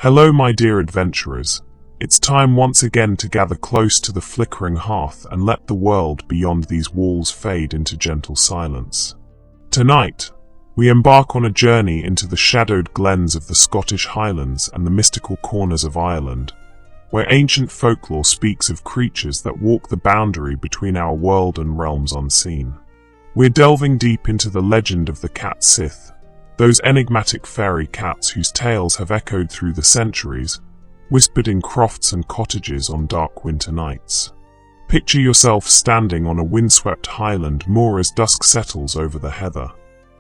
Hello my dear adventurers, it's time once again to gather close to the flickering hearth and let the world beyond these walls fade into gentle silence. Tonight, we embark on a journey into the shadowed glens of the Scottish Highlands and the mystical corners of Ireland, where ancient folklore speaks of creatures that walk the boundary between our world and realms unseen. We're delving deep into the legend of the Cat Sìth, those enigmatic fairy cats whose tales have echoed through the centuries, whispered in crofts and cottages on dark winter nights. Picture yourself standing on a windswept highland moor as dusk settles over the heather.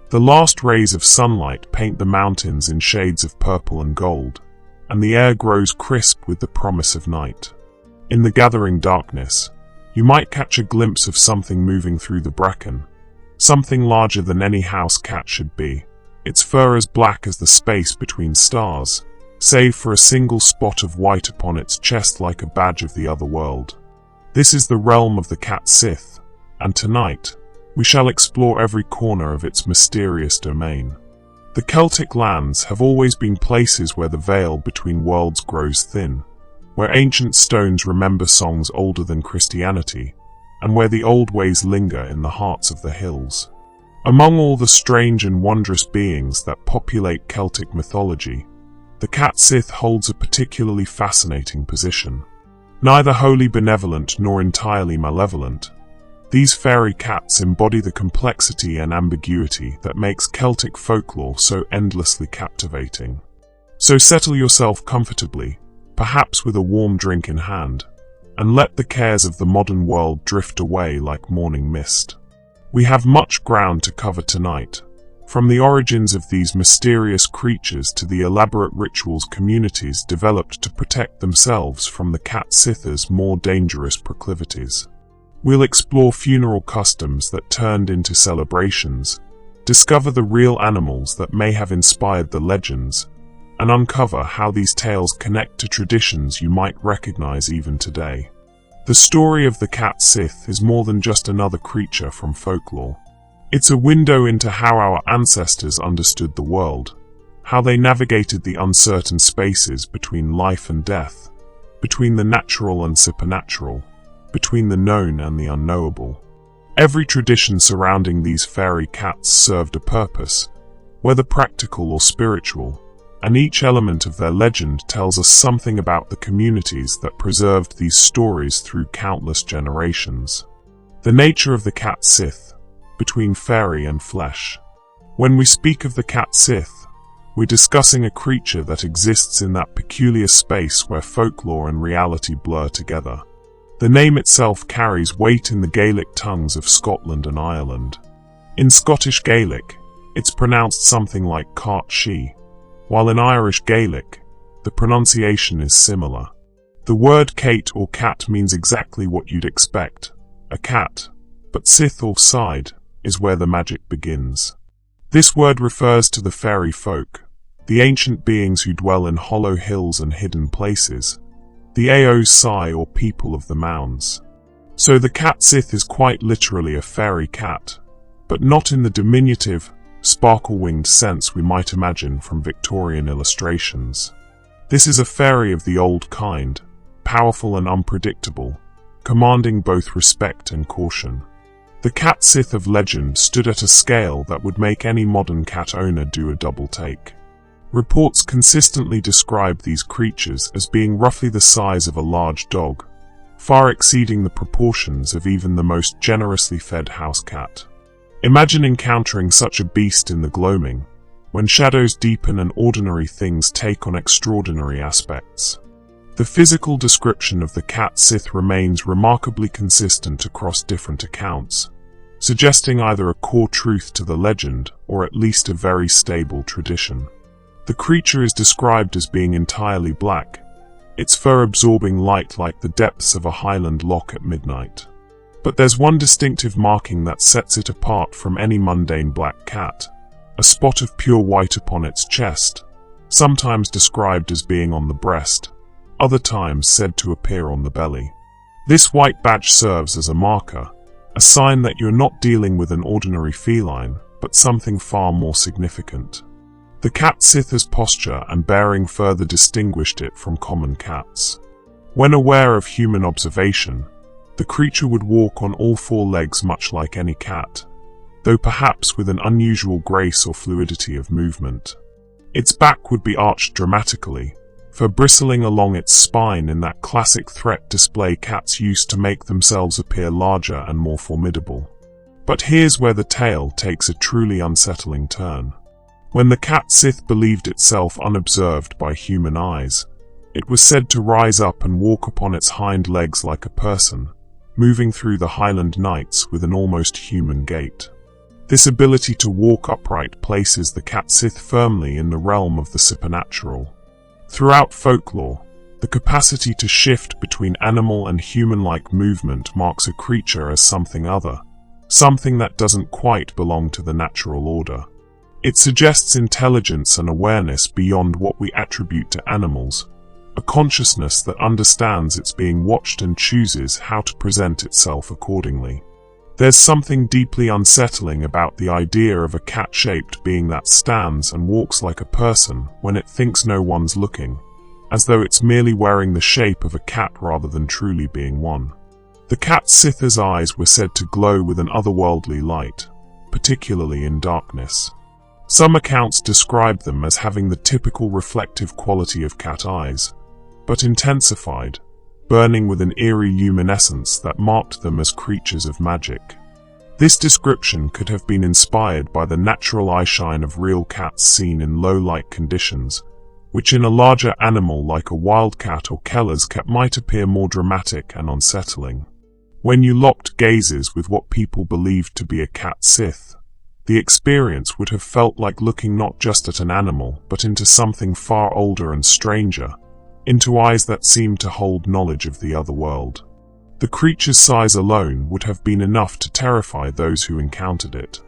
The last rays of sunlight paint the mountains in shades of purple and gold, and the air grows crisp with the promise of night. In the gathering darkness, you might catch a glimpse of something moving through the bracken, something larger than any house cat should be, its fur as black as the space between stars, save for a single spot of white upon its chest like a badge of the other world. This is the realm of the Cat Sìth, and tonight, we shall explore every corner of its mysterious domain. The Celtic lands have always been places where the veil between worlds grows thin, where ancient stones remember songs older than Christianity, and where the old ways linger in the hearts of the hills. Among all the strange and wondrous beings that populate Celtic mythology, the Cat Sìth holds a particularly fascinating position. Neither wholly benevolent nor entirely malevolent, these fairy cats embody the complexity and ambiguity that makes Celtic folklore so endlessly captivating. So settle yourself comfortably, perhaps with a warm drink in hand, and let the cares of the modern world drift away like morning mist. We have much ground to cover tonight, from the origins of these mysterious creatures to the elaborate rituals communities developed to protect themselves from the Cat Sìth's more dangerous proclivities. We'll explore funeral customs that turned into celebrations, discover the real animals that may have inspired the legends, and uncover how these tales connect to traditions you might recognize even today. The story of the Cat Sìth is more than just another creature from folklore. It's a window into how our ancestors understood the world, how they navigated the uncertain spaces between life and death, between the natural and supernatural, between the known and the unknowable. Every tradition surrounding these fairy cats served a purpose, whether practical or spiritual, and each element of their legend tells us something about the communities that preserved these stories through countless generations. The nature of the Cat Sìth, between fairy and flesh. When we speak of the Cat Sìth, we're discussing a creature that exists in that peculiar space where folklore and reality blur together. The name itself carries weight in the Gaelic tongues of Scotland and Ireland. In Scottish Gaelic, it's pronounced something like Cat Sìth, while in Irish Gaelic, the pronunciation is similar. The word Kate or cat means exactly what you'd expect, a cat, but Sìth or side is where the magic begins. This word refers to the fairy folk, the ancient beings who dwell in hollow hills and hidden places, the Aos or people of the mounds. So the Cat Sìth is quite literally a fairy cat, but not in the diminutive, sparkle-winged sense we might imagine from Victorian illustrations. This is a fairy of the old kind, powerful and unpredictable, commanding both respect and caution. The Cat Sìth of legend stood at a scale that would make any modern cat owner do a double take. Reports consistently describe these creatures as being roughly the size of a large dog, far exceeding the proportions of even the most generously fed house cat. Imagine encountering such a beast in the gloaming, when shadows deepen and ordinary things take on extraordinary aspects. The physical description of the Cat Sìth remains remarkably consistent across different accounts, suggesting either a core truth to the legend or at least a very stable tradition. The creature is described as being entirely black, its fur absorbing light like the depths of a Highland loch at midnight. But there's one distinctive marking that sets it apart from any mundane black cat, a spot of pure white upon its chest, sometimes described as being on the breast, other times said to appear on the belly. This white badge serves as a marker, a sign that you're not dealing with an ordinary feline, but something far more significant. The Cat Sìth's posture and bearing further distinguished it from common cats. When aware of human observation, the creature would walk on all four legs much like any cat, though perhaps with an unusual grace or fluidity of movement. Its back would be arched dramatically, for bristling along its spine in that classic threat display cats used to make themselves appear larger and more formidable. But here's where the tale takes a truly unsettling turn. When the Cat Sìth believed itself unobserved by human eyes, it was said to rise up and walk upon its hind legs like a person, moving through the Highland nights with an almost human gait. This ability to walk upright places the Cat Sìth firmly in the realm of the supernatural. Throughout folklore, the capacity to shift between animal and human-like movement marks a creature as something other, something that doesn't quite belong to the natural order. It suggests intelligence and awareness beyond what we attribute to animals, a consciousness that understands it's being watched and chooses how to present itself accordingly. There's something deeply unsettling about the idea of a cat-shaped being that stands and walks like a person when it thinks no one's looking, as though it's merely wearing the shape of a cat rather than truly being one. The Cat Sìth's eyes were said to glow with an otherworldly light, particularly in darkness. Some accounts describe them as having the typical reflective quality of cat eyes, but intensified, burning with an eerie luminescence that marked them as creatures of magic. This description could have been inspired by the natural eyeshine of real cats seen in low-light conditions, which in a larger animal like a wildcat or Kellas might appear more dramatic and unsettling. When you locked gazes with what people believed to be a Cat Sìth, the experience would have felt like looking not just at an animal, but into something far older and stranger, into eyes that seemed to hold knowledge of the other world. The creature's size alone would have been enough to terrify those who encountered it.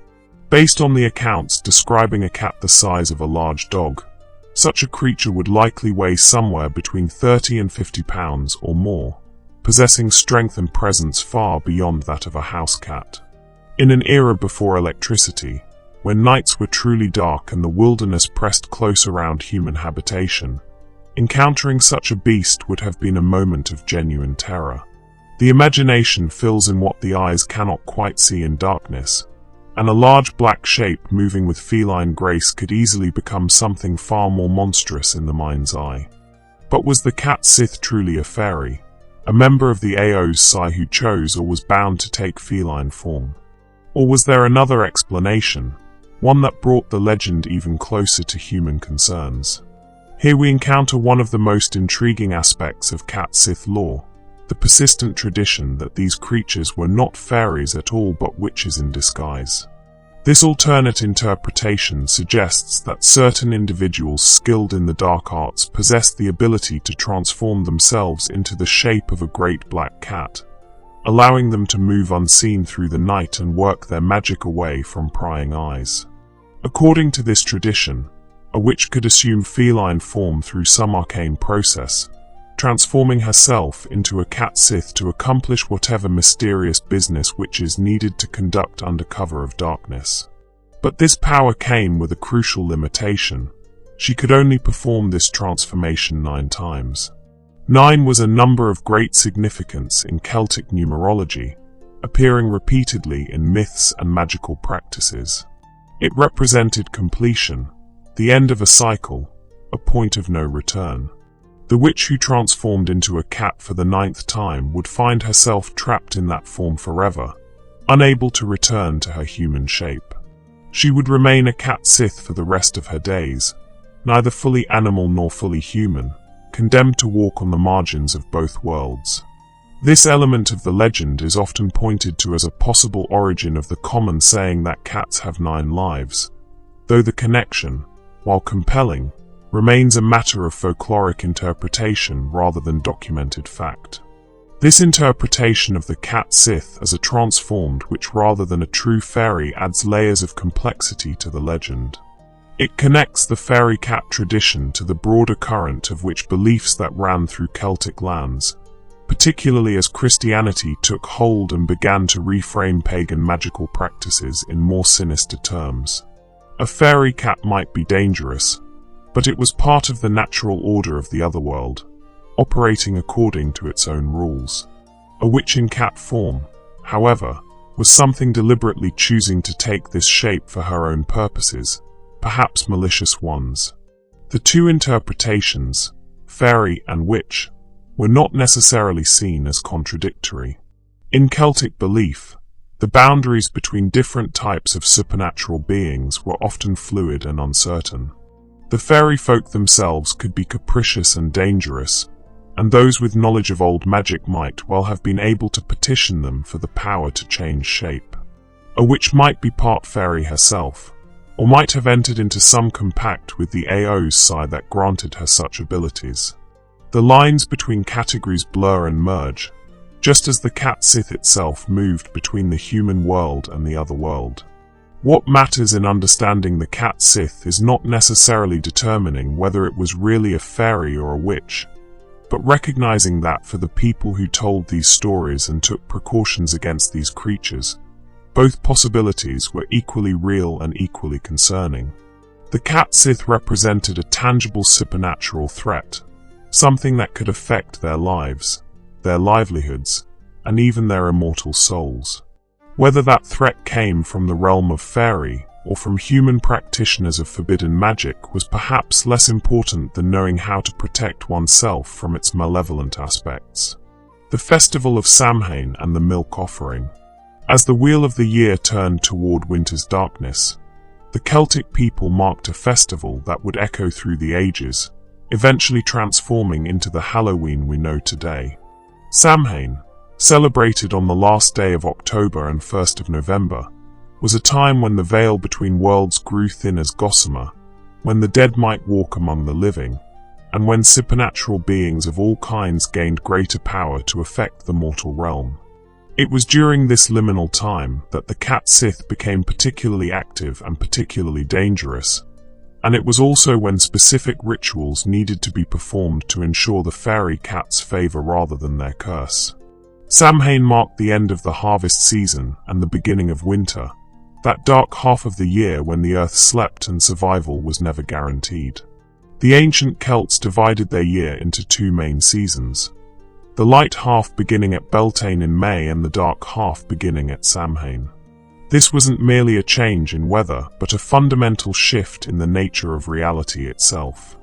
Based on the accounts describing a cat the size of a large dog, such a creature would likely weigh somewhere between 30 and 50 pounds or more, possessing strength and presence far beyond that of a house cat. In an era before electricity, when nights were truly dark and the wilderness pressed close around human habitation, encountering such a beast would have been a moment of genuine terror. The imagination fills in what the eyes cannot quite see in darkness, and a large black shape moving with feline grace could easily become something far more monstrous in the mind's eye. But was the Cat Sìth truly a fairy, a member of the Aos Sai who chose or was bound to take feline form? Or was there another explanation, one that brought the legend even closer to human concerns? Here we encounter one of the most intriguing aspects of Cat Sìth lore, the persistent tradition that these creatures were not fairies at all but witches in disguise. This alternate interpretation suggests that certain individuals skilled in the dark arts possessed the ability to transform themselves into the shape of a great black cat, allowing them to move unseen through the night and work their magic away from prying eyes. According to this tradition, a witch could assume feline form through some arcane process, transforming herself into a Cat Sìth to accomplish whatever mysterious business witches needed to conduct under cover of darkness. But this power came with a crucial limitation. She could only perform this transformation 9 times. 9 was a number of great significance in Celtic numerology, appearing repeatedly in myths and magical practices. It represented completion, the end of a cycle, a point of no return. The witch who transformed into a cat for the 9th time would find herself trapped in that form forever, unable to return to her human shape. She would remain a Cat Sìth for the rest of her days, neither fully animal nor fully human, condemned to walk on the margins of both worlds. This element of the legend is often pointed to as a possible origin of the common saying that cats have 9 lives, though the connection, while compelling, remains a matter of folkloric interpretation rather than documented fact. This interpretation of the Cat Sìth as a transformed witch rather than a true fairy adds layers of complexity to the legend. It connects the fairy cat tradition to the broader current of witch beliefs that ran through Celtic lands, particularly as Christianity took hold and began to reframe pagan magical practices in more sinister terms. A fairy cat might be dangerous, but it was part of the natural order of the otherworld, operating according to its own rules. A witch in cat form, however, was something deliberately choosing to take this shape for her own purposes, perhaps malicious ones. The two interpretations, fairy and witch, were not necessarily seen as contradictory. In Celtic belief, the boundaries between different types of supernatural beings were often fluid and uncertain. The fairy folk themselves could be capricious and dangerous, and those with knowledge of old magic might well have been able to petition them for the power to change shape. A witch might be part fairy herself, or might have entered into some compact with the Aos side that granted her such abilities. The lines between categories blur and merge, just as the Cat Sìth itself moved between the human world and the other world. What matters in understanding the Cat Sìth is not necessarily determining whether it was really a fairy or a witch, but recognizing that for the people who told these stories and took precautions against these creatures, both possibilities were equally real and equally concerning. The Cat Sìth represented a tangible supernatural threat, something that could affect their lives, their livelihoods, and even their immortal souls. Whether that threat came from the realm of fairy or from human practitioners of forbidden magic was perhaps less important than knowing how to protect oneself from its malevolent aspects. The festival of Samhain and the milk offering. As the wheel of the year turned toward winter's darkness, the Celtic people marked a festival that would echo through the ages, eventually transforming into the Halloween we know today. Samhain, celebrated on the last day of October and 1st of November, was a time when the veil between worlds grew thin as gossamer, when the dead might walk among the living, and when supernatural beings of all kinds gained greater power to affect the mortal realm. It was during this liminal time that the Cat Sìth became particularly active and particularly dangerous, and it was also when specific rituals needed to be performed to ensure the fairy cat's favor rather than their curse. Samhain marked the end of the harvest season and the beginning of winter, that dark half of the year when the earth slept and survival was never guaranteed. The ancient Celts divided their year into two main seasons, the light half beginning at Beltane in May and the dark half beginning at Samhain. This wasn't merely a change in weather, but a fundamental shift in the nature of reality itself.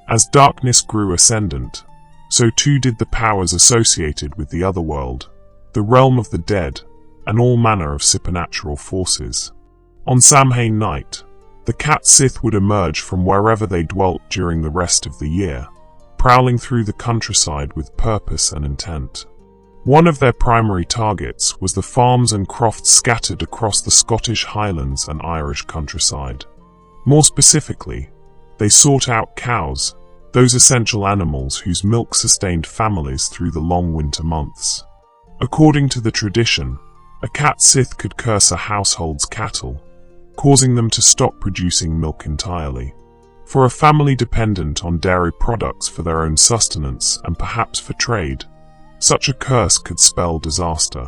As darkness grew ascendant, so too did the powers associated with the otherworld, the realm of the dead, and all manner of supernatural forces. On Samhain night, the Cat Sìth would emerge from wherever they dwelt during the rest of the year, prowling through the countryside with purpose and intent. One of their primary targets was the farms and crofts scattered across the Scottish Highlands and Irish countryside. More specifically, they sought out cows, those essential animals whose milk sustained families through the long winter months. According to the tradition, a Cat Sìth could curse a household's cattle, causing them to stop producing milk entirely. For a family dependent on dairy products for their own sustenance and perhaps for trade, such a curse could spell disaster.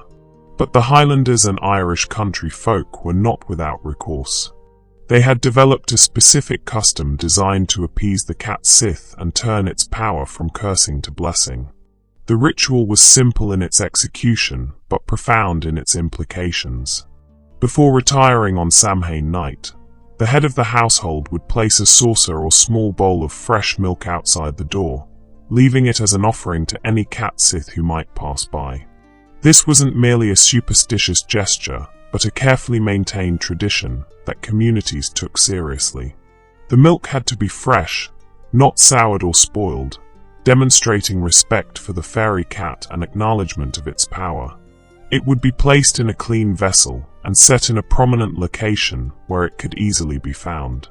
But the Highlanders and Irish country folk were not without recourse. They had developed a specific custom designed to appease the Cat Sìth and turn its power from cursing to blessing. The ritual was simple in its execution, but profound in its implications. Before retiring on Samhain night, the head of the household would place a saucer or small bowl of fresh milk outside the door, leaving it as an offering to any Cat Sìth who might pass by. This wasn't merely a superstitious gesture, but a carefully maintained tradition that communities took seriously. The milk had to be fresh, not soured or spoiled, demonstrating respect for the fairy cat and acknowledgement of its power. It would be placed in a clean vessel and set in a prominent location where it could easily be found.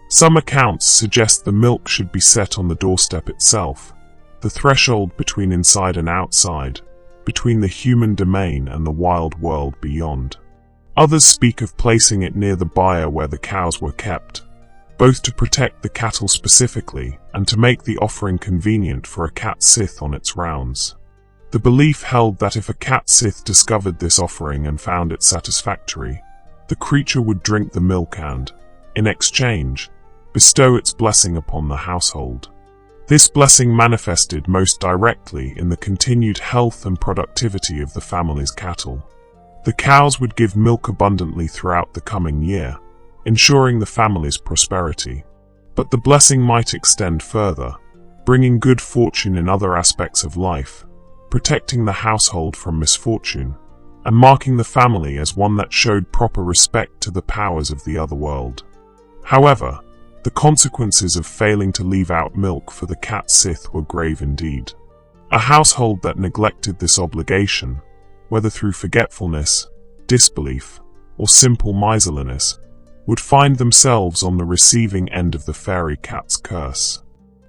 Some accounts suggest the milk should be set on the doorstep itself, the threshold between inside and outside, between the human domain and the wild world beyond. Others speak of placing it near the byre where the cows were kept, both to protect the cattle specifically and to make the offering convenient for a Cat Sìth on its rounds. The belief held that if a Cat Sìth discovered this offering and found it satisfactory, the creature would drink the milk and, in exchange, bestow its blessing upon the household. This blessing manifested most directly in the continued health and productivity of the family's cattle. The cows would give milk abundantly throughout the coming year, ensuring the family's prosperity. But the blessing might extend further, bringing good fortune in other aspects of life, protecting the household from misfortune, and marking the family as one that showed proper respect to the powers of the other world. However, the consequences of failing to leave out milk for the Cat Sìth were grave indeed. A household that neglected this obligation, whether through forgetfulness, disbelief, or simple miserliness, would find themselves on the receiving end of the fairy cat's curse.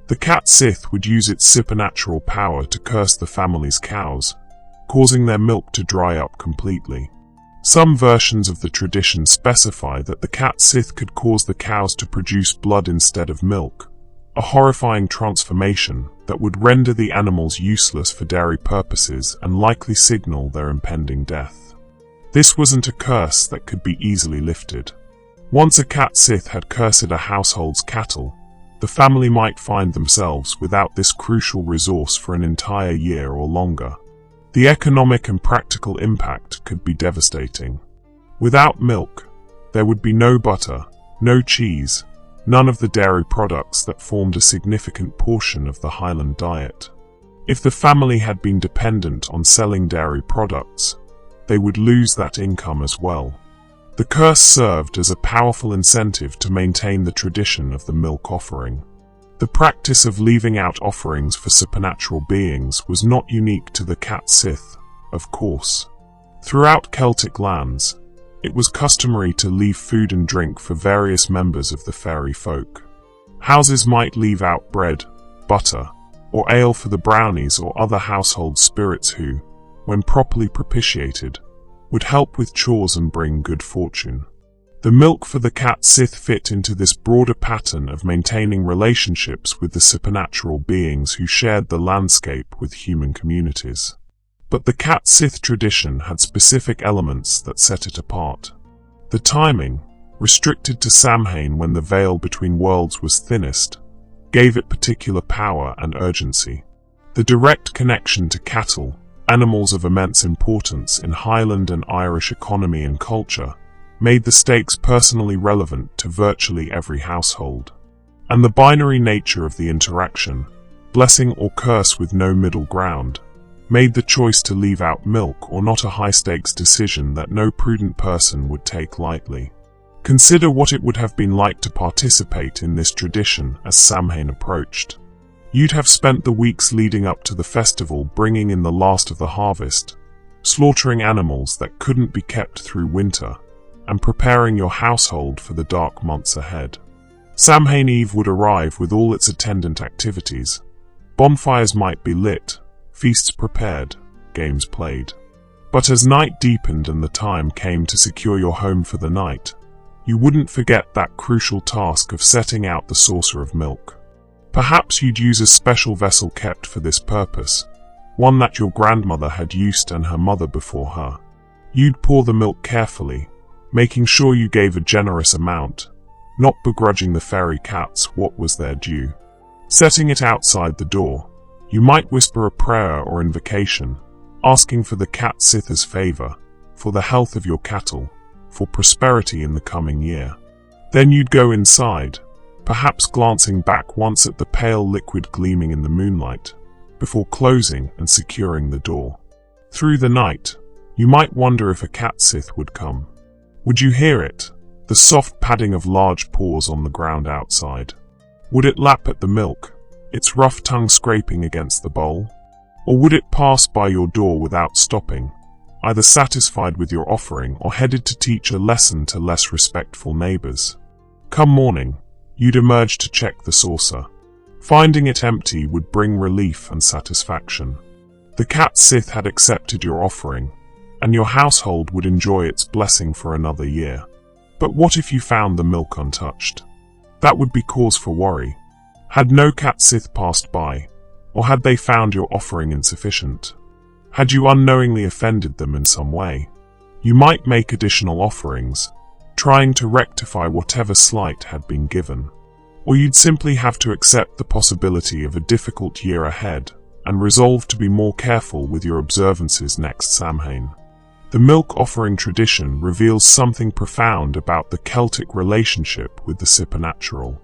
The Cat Sìth would use its supernatural power to curse the family's cows, causing their milk to dry up completely. Some versions of the tradition specify that the Cat Sìth could cause the cows to produce blood instead of milk, a horrifying transformation that would render the animals useless for dairy purposes and likely signal their impending death. This wasn't a curse that could be easily lifted. Once a Cat Sìth had cursed a household's cattle, the family might find themselves without this crucial resource for an entire year or longer. The economic and practical impact could be devastating. Without milk, there would be no butter, no cheese, none of the dairy products that formed a significant portion of the Highland diet. If the family had been dependent on selling dairy products, they would lose that income as well. The curse served as a powerful incentive to maintain the tradition of the milk offering. The practice of leaving out offerings for supernatural beings was not unique to the Cat Sìth, of course. Throughout Celtic lands, it was customary to leave food and drink for various members of the fairy folk. Houses might leave out bread, butter, or ale for the brownies or other household spirits who, when properly propitiated, would help with chores and bring good fortune. The milk for the Cat Sìth fit into this broader pattern of maintaining relationships with the supernatural beings who shared the landscape with human communities. But the Cat Sìth tradition had specific elements that set it apart. The timing, restricted to Samhain when the veil between worlds was thinnest, gave it particular power and urgency. The direct connection to cattle, animals of immense importance in Highland and Irish economy and culture, made the stakes personally relevant to virtually every household. And the binary nature of the interaction, blessing or curse with no middle ground, made the choice to leave out milk or not a high-stakes decision that no prudent person would take lightly. Consider what it would have been like to participate in this tradition as Samhain approached. You'd have spent the weeks leading up to the festival bringing in the last of the harvest, slaughtering animals that couldn't be kept through winter, and preparing your household for the dark months ahead. Samhain Eve would arrive with all its attendant activities. Bonfires might be lit, feasts prepared, games played. But as night deepened and the time came to secure your home for the night, you wouldn't forget that crucial task of setting out the saucer of milk. Perhaps you'd use a special vessel kept for this purpose, one that your grandmother had used and her mother before her. You'd pour the milk carefully, making sure you gave a generous amount, not begrudging the fairy cats what was their due. Setting it outside the door, you might whisper a prayer or invocation, asking for the Cat Sìth's favor, for the health of your cattle, for prosperity in the coming year. Then you'd go inside, perhaps glancing back once at the pale liquid gleaming in the moonlight, before closing and securing the door. Through the night, you might wonder if a Cat Sìth would come. Would you hear it, the soft padding of large paws on the ground outside? Would it lap at the milk, its rough tongue scraping against the bowl? Or would it pass by your door without stopping, either satisfied with your offering or headed to teach a lesson to less respectful neighbors? Come morning, you'd emerge to check the saucer. Finding it empty would bring relief and satisfaction. The Cat Sìth had accepted your offering, and your household would enjoy its blessing for another year. But what if you found the milk untouched? That would be cause for worry. Had no Cat Sìth passed by, or had they found your offering insufficient? Had you unknowingly offended them in some way? You might make additional offerings, trying to rectify whatever slight had been given. Or you'd simply have to accept the possibility of a difficult year ahead and resolve to be more careful with your observances next Samhain. The milk offering tradition reveals something profound about the Celtic relationship with the supernatural.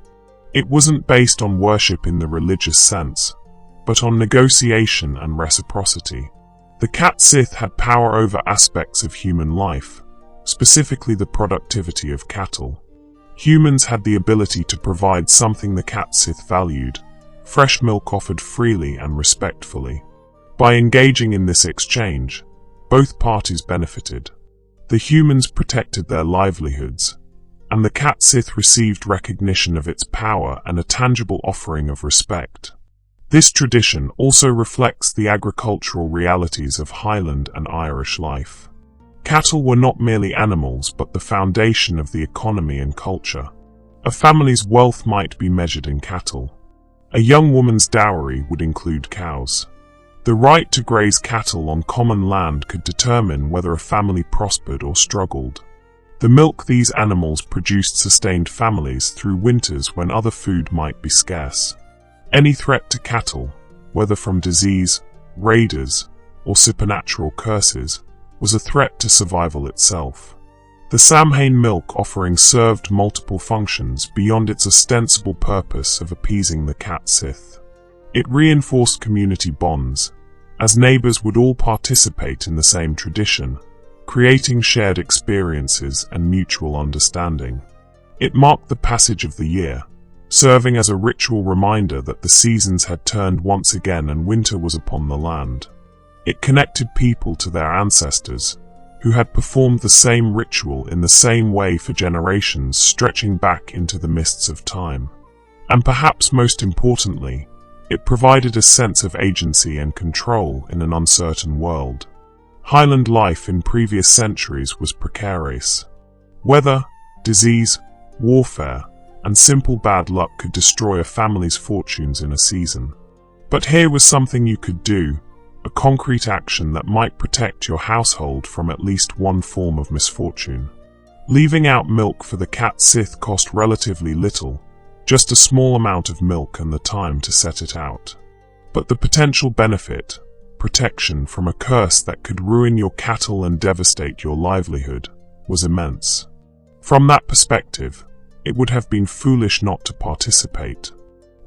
It wasn't based on worship in the religious sense, but on negotiation and reciprocity. The Cat Sìth had power over aspects of human life, specifically the productivity of cattle. Humans had the ability to provide something the Cat Sìth valued, fresh milk offered freely and respectfully. By engaging in this exchange, both parties benefited. The humans protected their livelihoods, and the Cat Sìth received recognition of its power and a tangible offering of respect. This tradition also reflects the agricultural realities of Highland and Irish life. Cattle were not merely animals but the foundation of the economy and culture. A family's wealth might be measured in cattle. A young woman's dowry would include cows. The right to graze cattle on common land could determine whether a family prospered or struggled. The milk these animals produced sustained families through winters when other food might be scarce. Any threat to cattle, whether from disease, raiders, or supernatural curses, was a threat to survival itself. The Samhain milk offering served multiple functions beyond its ostensible purpose of appeasing the Cat Sìth. It reinforced community bonds, as neighbors would all participate in the same tradition, creating shared experiences and mutual understanding. It marked the passage of the year, serving as a ritual reminder that the seasons had turned once again and winter was upon the land. It connected people to their ancestors, who had performed the same ritual in the same way for generations, stretching back into the mists of time. And perhaps most importantly, it provided a sense of agency and control in an uncertain world. Highland life in previous centuries was precarious. Weather, disease, warfare, and simple bad luck could destroy a family's fortunes in a season. But here was something you could do, a concrete action that might protect your household from at least one form of misfortune. Leaving out milk for the Cat Sìth cost relatively little, just a small amount of milk and the time to set it out. But the potential benefit, protection from a curse that could ruin your cattle and devastate your livelihood, was immense. From that perspective, it would have been foolish not to participate.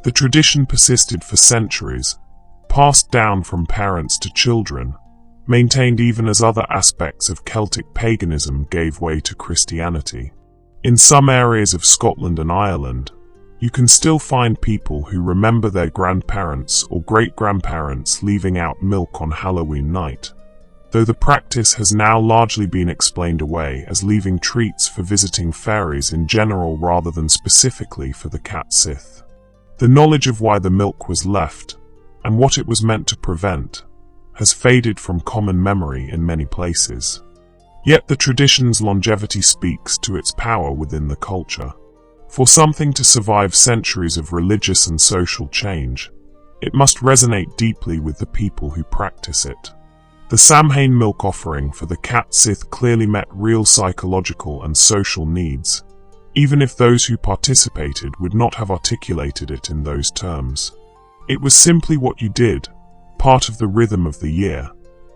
The tradition persisted for centuries, passed down from parents to children, maintained even as other aspects of Celtic paganism gave way to Christianity. In some areas of Scotland and Ireland, you can still find people who remember their grandparents or great-grandparents leaving out milk on Halloween night, though the practice has now largely been explained away as leaving treats for visiting fairies in general rather than specifically for the Cat Sìth. The knowledge of why the milk was left, and what it was meant to prevent, has faded from common memory in many places. Yet the tradition's longevity speaks to its power within the culture. For something to survive centuries of religious and social change, it must resonate deeply with the people who practice it. The Samhain milk offering for the Cat Sìth clearly met real psychological and social needs, even if those who participated would not have articulated it in those terms. It was simply what you did, part of the rhythm of the year,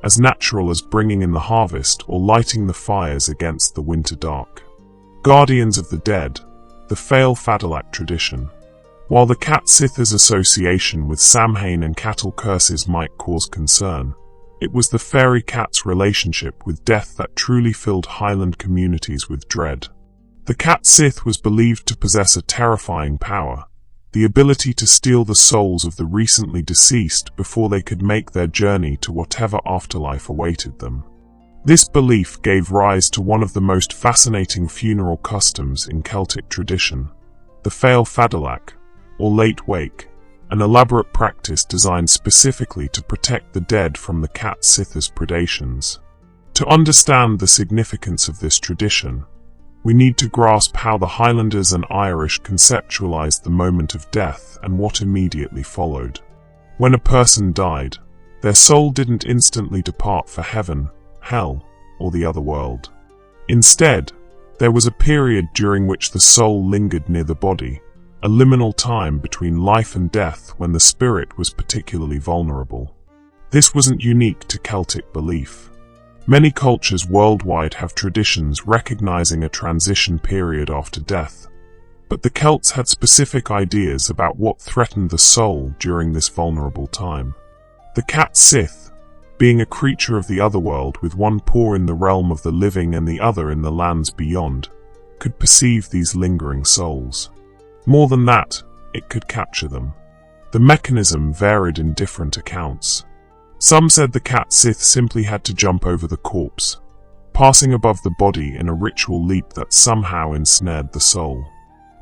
as natural as bringing in the harvest or lighting the fires against the winter dark. Guardians of the dead, the Feill Fadalach tradition. While the Cat Sìth's association with Samhain and cattle curses might cause concern, it was the fairy cat's relationship with death that truly filled Highland communities with dread. The Cat Sìth was believed to possess a terrifying power, the ability to steal the souls of the recently deceased before they could make their journey to whatever afterlife awaited them. This belief gave rise to one of the most fascinating funeral customs in Celtic tradition, the Feill Fadalach, or late wake, an elaborate practice designed specifically to protect the dead from the Cat Sìth's predations. To understand the significance of this tradition, we need to grasp how the Highlanders and Irish conceptualized the moment of death and what immediately followed. When a person died, their soul didn't instantly depart for heaven, hell, or the other world. Instead, There was a period during which the soul lingered near the body, a liminal time between life and death when the spirit was particularly vulnerable. This wasn't unique to Celtic belief. Many cultures worldwide have traditions recognizing a transition period after death, but the Celts had specific ideas about what threatened the soul during this vulnerable time. The Cat Sìth, being a creature of the otherworld with one paw in the realm of the living and the other in the lands beyond, could perceive these lingering souls. More than that, it could capture them. The mechanism varied in different accounts. Some said the Cat Sìth simply had to jump over the corpse, passing above the body in a ritual leap that somehow ensnared the soul.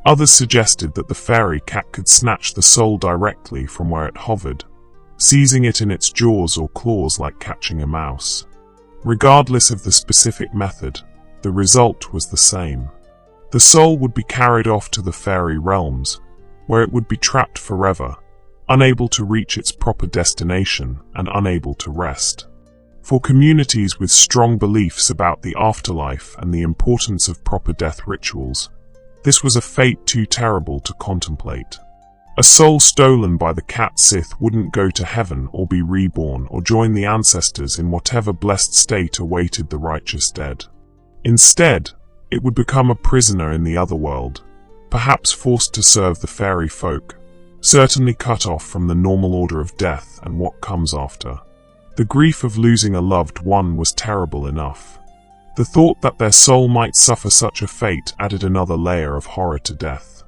Others suggested that the fairy cat could snatch the soul directly from where it hovered, seizing it in its jaws or claws like catching a mouse. Regardless of the specific method, the result was the same. The soul would be carried off to the fairy realms, where it would be trapped forever, unable to reach its proper destination and unable to rest. For communities with strong beliefs about the afterlife and the importance of proper death rituals, this was a fate too terrible to contemplate. A soul stolen by the Cat Sìth wouldn't go to heaven or be reborn or join the ancestors in whatever blessed state awaited the righteous dead. Instead, it would become a prisoner in the otherworld, perhaps forced to serve the fairy folk, certainly cut off from the normal order of death and what comes after. The grief of losing a loved one was terrible enough. The thought that their soul might suffer such a fate added another layer of horror to death.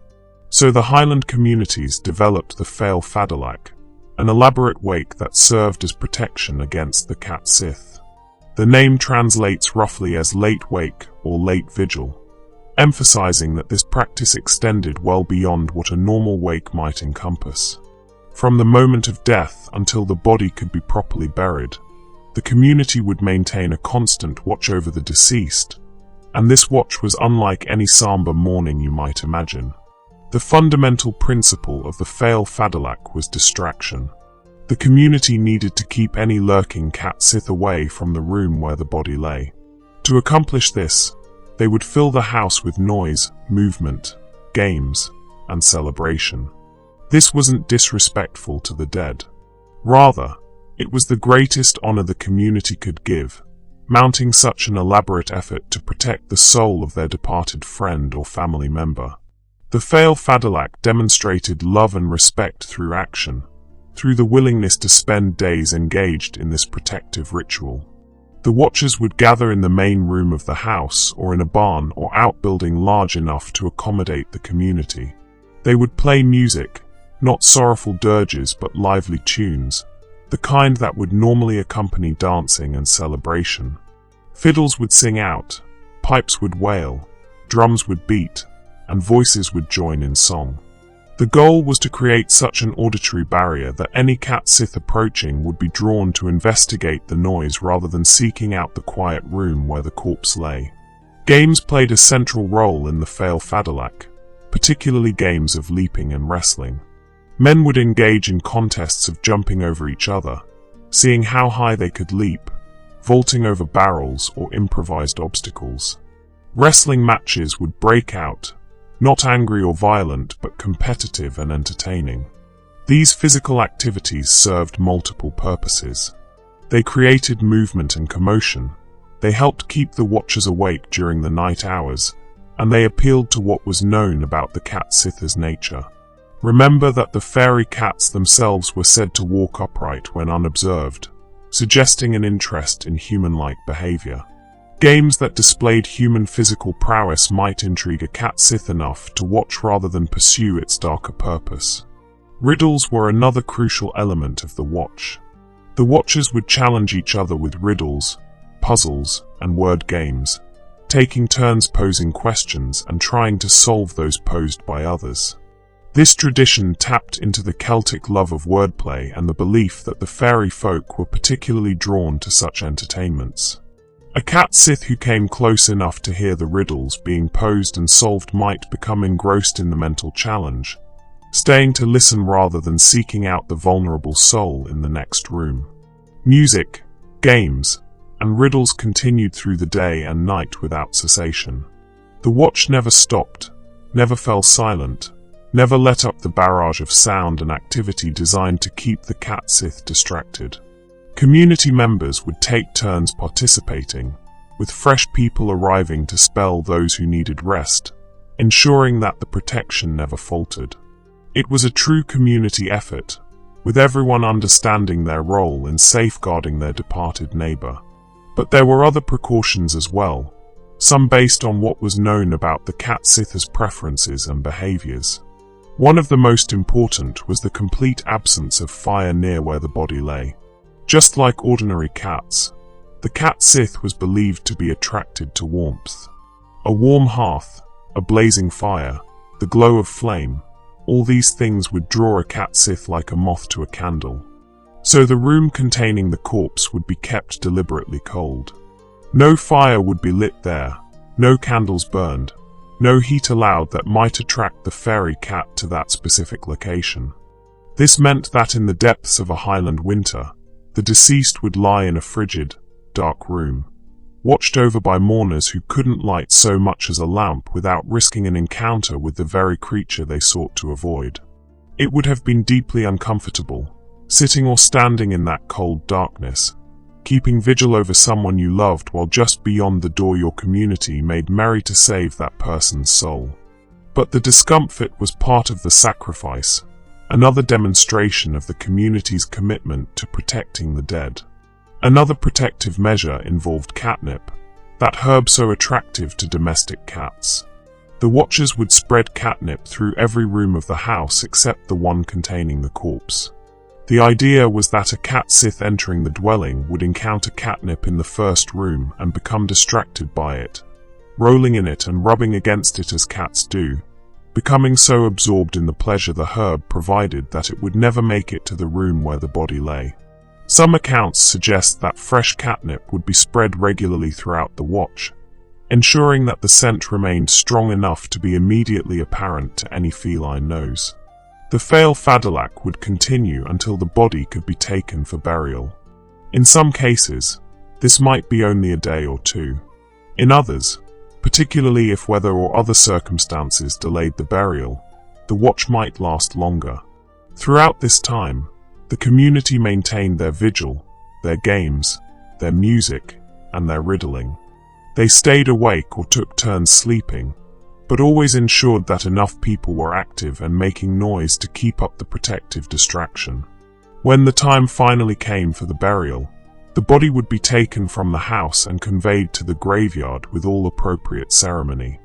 So the Highland communities developed the Feill Fadalach, an elaborate wake that served as protection against the Cat Sìth. The name translates roughly as late wake or late vigil, emphasizing that this practice extended well beyond what a normal wake might encompass. From the moment of death until the body could be properly buried, the community would maintain a constant watch over the deceased, and this watch was unlike any somber mourning you might imagine. The fundamental principle of the Feill Fadalach was distraction. The community needed to keep any lurking Cat Sìth away from the room where the body lay. To accomplish this, they would fill the house with noise, movement, games, and celebration. This wasn't disrespectful to the dead. Rather, it was the greatest honor the community could give, mounting such an elaborate effort to protect the soul of their departed friend or family member. The Feill Fadalach demonstrated love and respect through action, through the willingness to spend days engaged in this protective ritual. The watchers would gather in the main room of the house or in a barn or outbuilding large enough to accommodate the community. They would play music, not sorrowful dirges but lively tunes, the kind that would normally accompany dancing and celebration. Fiddles would sing out, pipes would wail, drums would beat, and voices would join in song. The goal was to create such an auditory barrier that any Cat Sìth approaching would be drawn to investigate the noise rather than seeking out the quiet room where the corpse lay. Games played a central role in the Feill Fadalach, particularly games of leaping and wrestling. Men would engage in contests of jumping over each other, seeing how high they could leap, vaulting over barrels or improvised obstacles. Wrestling matches would break out, not angry or violent but competitive and entertaining. These physical activities served multiple purposes. They created movement and commotion, they helped keep the watchers awake during the night hours, and they appealed to what was known about the Cat Sìth's nature. Remember that the fairy cats themselves were said to walk upright when unobserved, suggesting an interest in human-like behavior. Games that displayed human physical prowess might intrigue a Cat Sìth enough to watch rather than pursue its darker purpose. Riddles were another crucial element of the watch. The watchers would challenge each other with riddles, puzzles, and word games, taking turns posing questions and trying to solve those posed by others. This tradition tapped into the Celtic love of wordplay and the belief that the fairy folk were particularly drawn to such entertainments. A Cat Sìth who came close enough to hear the riddles being posed and solved might become engrossed in the mental challenge, staying to listen rather than seeking out the vulnerable soul in the next room. Music, games, and riddles continued through the day and night without cessation. The watch never stopped, never fell silent, never let up the barrage of sound and activity designed to keep the Cat Sìth distracted. Community members would take turns participating, with fresh people arriving to spell those who needed rest, ensuring that the protection never faltered. It was a true community effort, with everyone understanding their role in safeguarding their departed neighbor. But there were other precautions as well, some based on what was known about the Cat Sìth's preferences and behaviors. One of the most important was the complete absence of fire near where the body lay. Just like ordinary cats, the Cat Sìth was believed to be attracted to warmth. A warm hearth, a blazing fire, the glow of flame, all these things would draw a Cat Sìth like a moth to a candle. So the room containing the corpse would be kept deliberately cold. No fire would be lit there, no candles burned, no heat allowed that might attract the fairy cat to that specific location. This meant that in the depths of a Highland winter, the deceased would lie in a frigid, dark room, watched over by mourners who couldn't light so much as a lamp without risking an encounter with the very creature they sought to avoid. It would have been deeply uncomfortable, sitting or standing in that cold darkness, keeping vigil over someone you loved while just beyond the door your community made merry to save that person's soul. But the discomfort was part of the sacrifice, another demonstration of the community's commitment to protecting the dead. Another protective measure involved catnip, that herb so attractive to domestic cats. The watchers would spread catnip through every room of the house except the one containing the corpse. The idea was that a Cat Sìth entering the dwelling would encounter catnip in the first room and become distracted by it, rolling in it and rubbing against it as cats do, becoming so absorbed in the pleasure the herb provided that it would never make it to the room where the body lay. Some accounts suggest that fresh catnip would be spread regularly throughout the watch, ensuring that the scent remained strong enough to be immediately apparent to any feline nose. The Feill Fadalach would continue until the body could be taken for burial. In some cases, this might be only a day or two. In others, particularly if weather or other circumstances delayed the burial, the watch might last longer. Throughout this time, the community maintained their vigil, their games, their music, and their riddling. They stayed awake or took turns sleeping, but always ensured that enough people were active and making noise to keep up the protective distraction. When the time finally came for the burial, the body would be taken from the house and conveyed to the graveyard with all appropriate ceremony.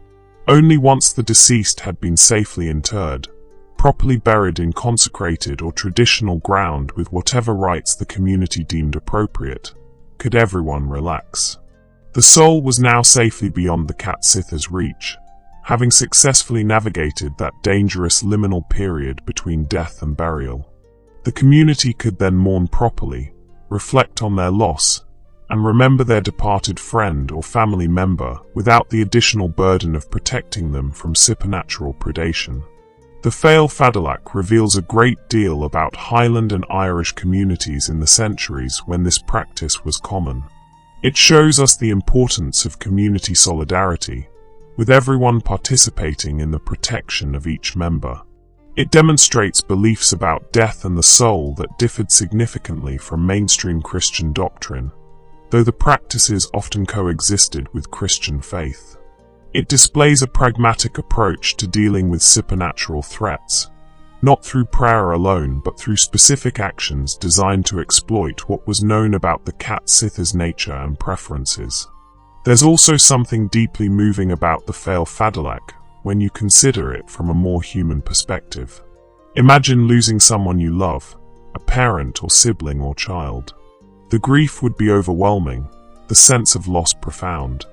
Only once the deceased had been safely interred, properly buried in consecrated or traditional ground with whatever rites the community deemed appropriate, could everyone relax. The soul was now safely beyond the Cat Sìth's reach, having successfully navigated that dangerous liminal period between death and burial. The community could then mourn properly, reflect on their loss, and remember their departed friend or family member without the additional burden of protecting them from supernatural predation. The Feill Fadalach reveals a great deal about Highland and Irish communities in the centuries when this practice was common. It shows us the importance of community solidarity, with everyone participating in the protection of each member. It demonstrates beliefs about death and the soul that differed significantly from mainstream Christian doctrine, though the practices often coexisted with Christian faith. It displays a pragmatic approach to dealing with supernatural threats, not through prayer alone but through specific actions designed to exploit what was known about the Cat Sìth's nature and preferences. There's also something deeply moving about the Feill Fadalach when you consider it from a more human perspective. Imagine losing someone you love, a parent or sibling or child. The grief would be overwhelming, the sense of loss profound.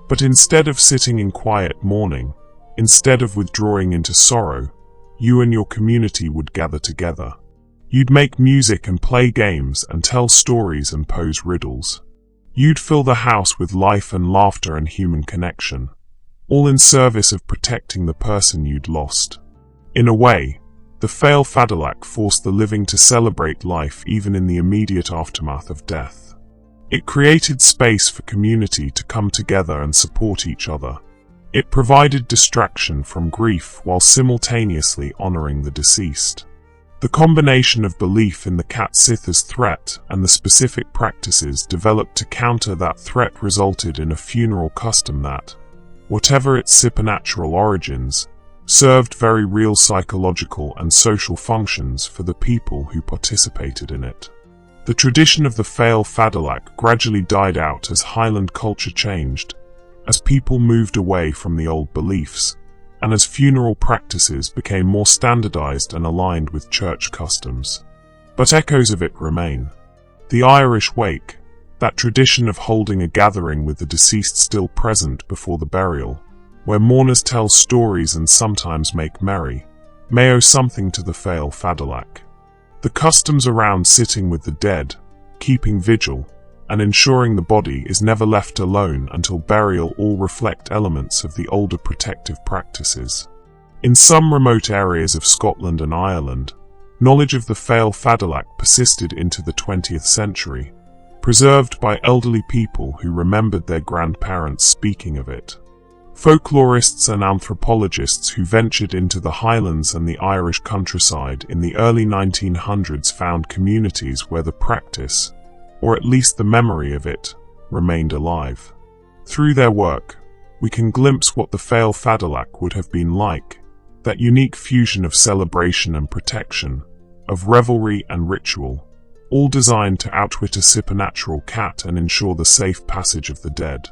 But instead of sitting in quiet mourning, instead of withdrawing into sorrow, you and your community would gather together. You'd make music and play games and tell stories and pose riddles. You'd fill the house with life and laughter and human connection, all in service of protecting the person you'd lost. In a way, the Feill Fadalach forced the living to celebrate life even in the immediate aftermath of death. It created space for community to come together and support each other, It provided distraction from grief while simultaneously honoring the deceased. The combination of belief in the Cat Sìth as threat and the specific practices developed to counter that threat resulted in a funeral custom that, whatever its supernatural origins, served very real psychological and social functions for the people who participated in it. The tradition of the Feill Fadalach gradually died out as Highland culture changed, as people moved away from the old beliefs, and as funeral practices became more standardized and aligned with church customs. But echoes of it remain. The Irish wake, that tradition of holding a gathering with the deceased still present before the burial, where mourners tell stories and sometimes make merry, may owe something to the Feill Fadalach. The customs around sitting with the dead, keeping vigil, and ensuring the body is never left alone until burial all reflect elements of the older protective practices. In some remote areas of Scotland and Ireland, knowledge of the Feill Fadalach persisted into the 20th century, preserved by elderly people who remembered their grandparents speaking of it. Folklorists and anthropologists who ventured into the Highlands and the Irish countryside in the early 1900s found communities where the practice, or at least the memory of it, remained alive. Through their work, we can glimpse what the Feill Fadalach would have been like, that unique fusion of celebration and protection, of revelry and ritual, all designed to outwit a supernatural cat and ensure the safe passage of the dead.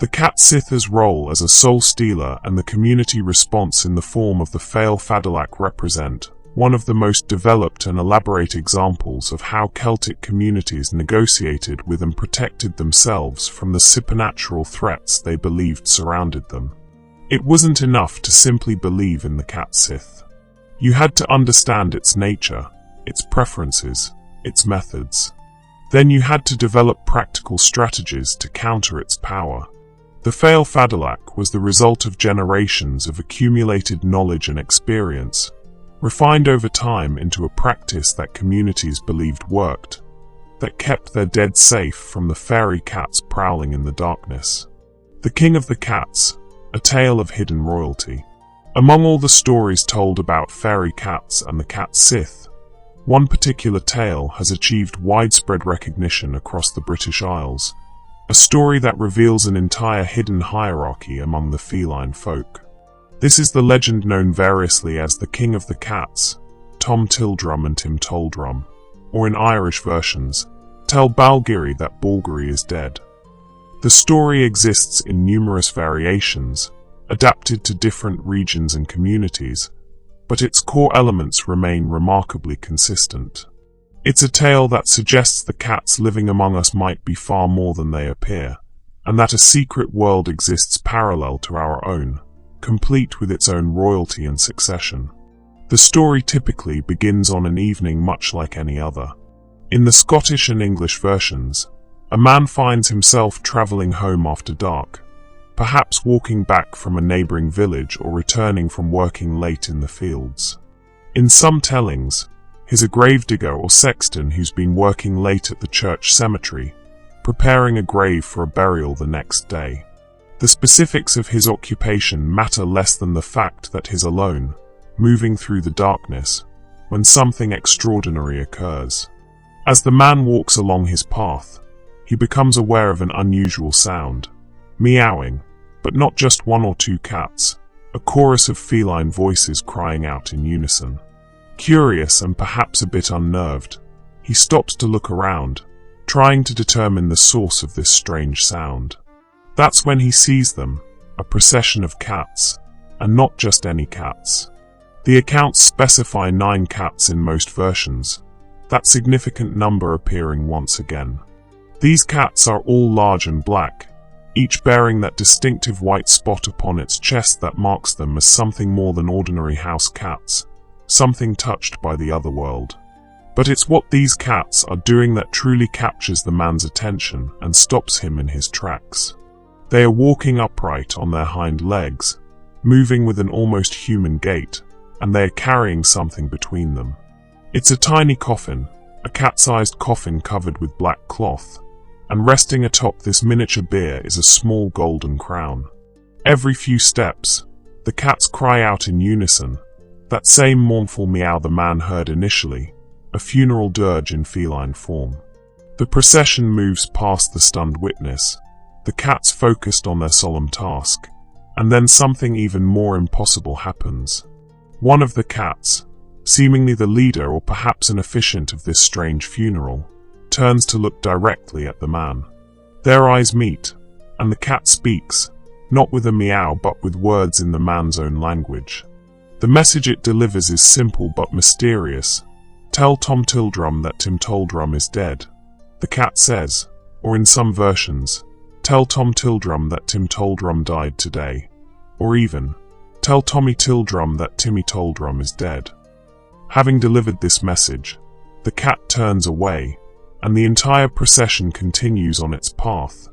The Cat Sìth's role as a soul stealer and the community response in the form of the Feill Fadalach represent one of the most developed and elaborate examples of how Celtic communities negotiated with and protected themselves from the supernatural threats they believed surrounded them. It wasn't enough to simply believe in the Cat Sìth. You had to understand its nature, its preferences, its methods. Then you had to develop practical strategies to counter its power. The Feill Fadalach was the result of generations of accumulated knowledge and experience, refined over time into a practice that communities believed worked, that kept their dead safe from the fairy cats prowling in the darkness. The King of the Cats, a tale of hidden royalty. Among all the stories told about fairy cats and the Cat Sìth, one particular tale has achieved widespread recognition across the British Isles, a story that reveals an entire hidden hierarchy among the feline folk. This is the legend known variously as the King of the Cats, Tom Tildrum and Tim Toldrum, or in Irish versions, Tell Balgiri that Balgiri is dead. The story exists in numerous variations, adapted to different regions and communities, but its core elements remain remarkably consistent. It's a tale that suggests the cats living among us might be far more than they appear, and that a secret world exists parallel to our own, complete with its own royalty and succession. The story typically begins on an evening much like any other. In the Scottish and English versions, a man finds himself traveling home after dark, perhaps walking back from a neighboring village or returning from working late in the fields. In some tellings, he's a gravedigger or sexton who's been working late at the church cemetery, preparing a grave for a burial the next day. The specifics of his occupation matter less than the fact that he's alone, moving through the darkness, when something extraordinary occurs. As the man walks along his path, he becomes aware of an unusual sound, meowing, but not just one or two cats, a chorus of feline voices crying out in unison. Curious and perhaps a bit unnerved, he stops to look around, trying to determine the source of this strange sound. That's when he sees them, a procession of cats, and not just any cats. The accounts specify 9 cats in most versions, that significant number appearing once again. These cats are all large and black, each bearing that distinctive white spot upon its chest that marks them as something more than ordinary house cats, something touched by the other world. But it's what these cats are doing that truly captures the man's attention and stops him in his tracks. They are walking upright on their hind legs, moving with an almost human gait, and they are carrying something between them. It's a tiny coffin, a cat-sized coffin covered with black cloth, and resting atop this miniature bier is a small golden crown. Every few steps, the cats cry out in unison, that same mournful meow the man heard initially, a funeral dirge in feline form. The procession moves past the stunned witness, the cats focused on their solemn task, and then something even more impossible happens. One of the cats, seemingly the leader or perhaps an officiant of this strange funeral, turns to look directly at the man. Their eyes meet, and the cat speaks, not with a meow but with words in the man's own language. The message it delivers is simple but mysterious. "Tell Tom Tildrum that Tim Toldrum is dead," the cat says, or in some versions, "Tell Tom Tildrum that Tim Toldrum died today," or even, "Tell Tommy Tildrum that Timmy Toldrum is dead." Having delivered this message, the cat turns away, and the entire procession continues on its path,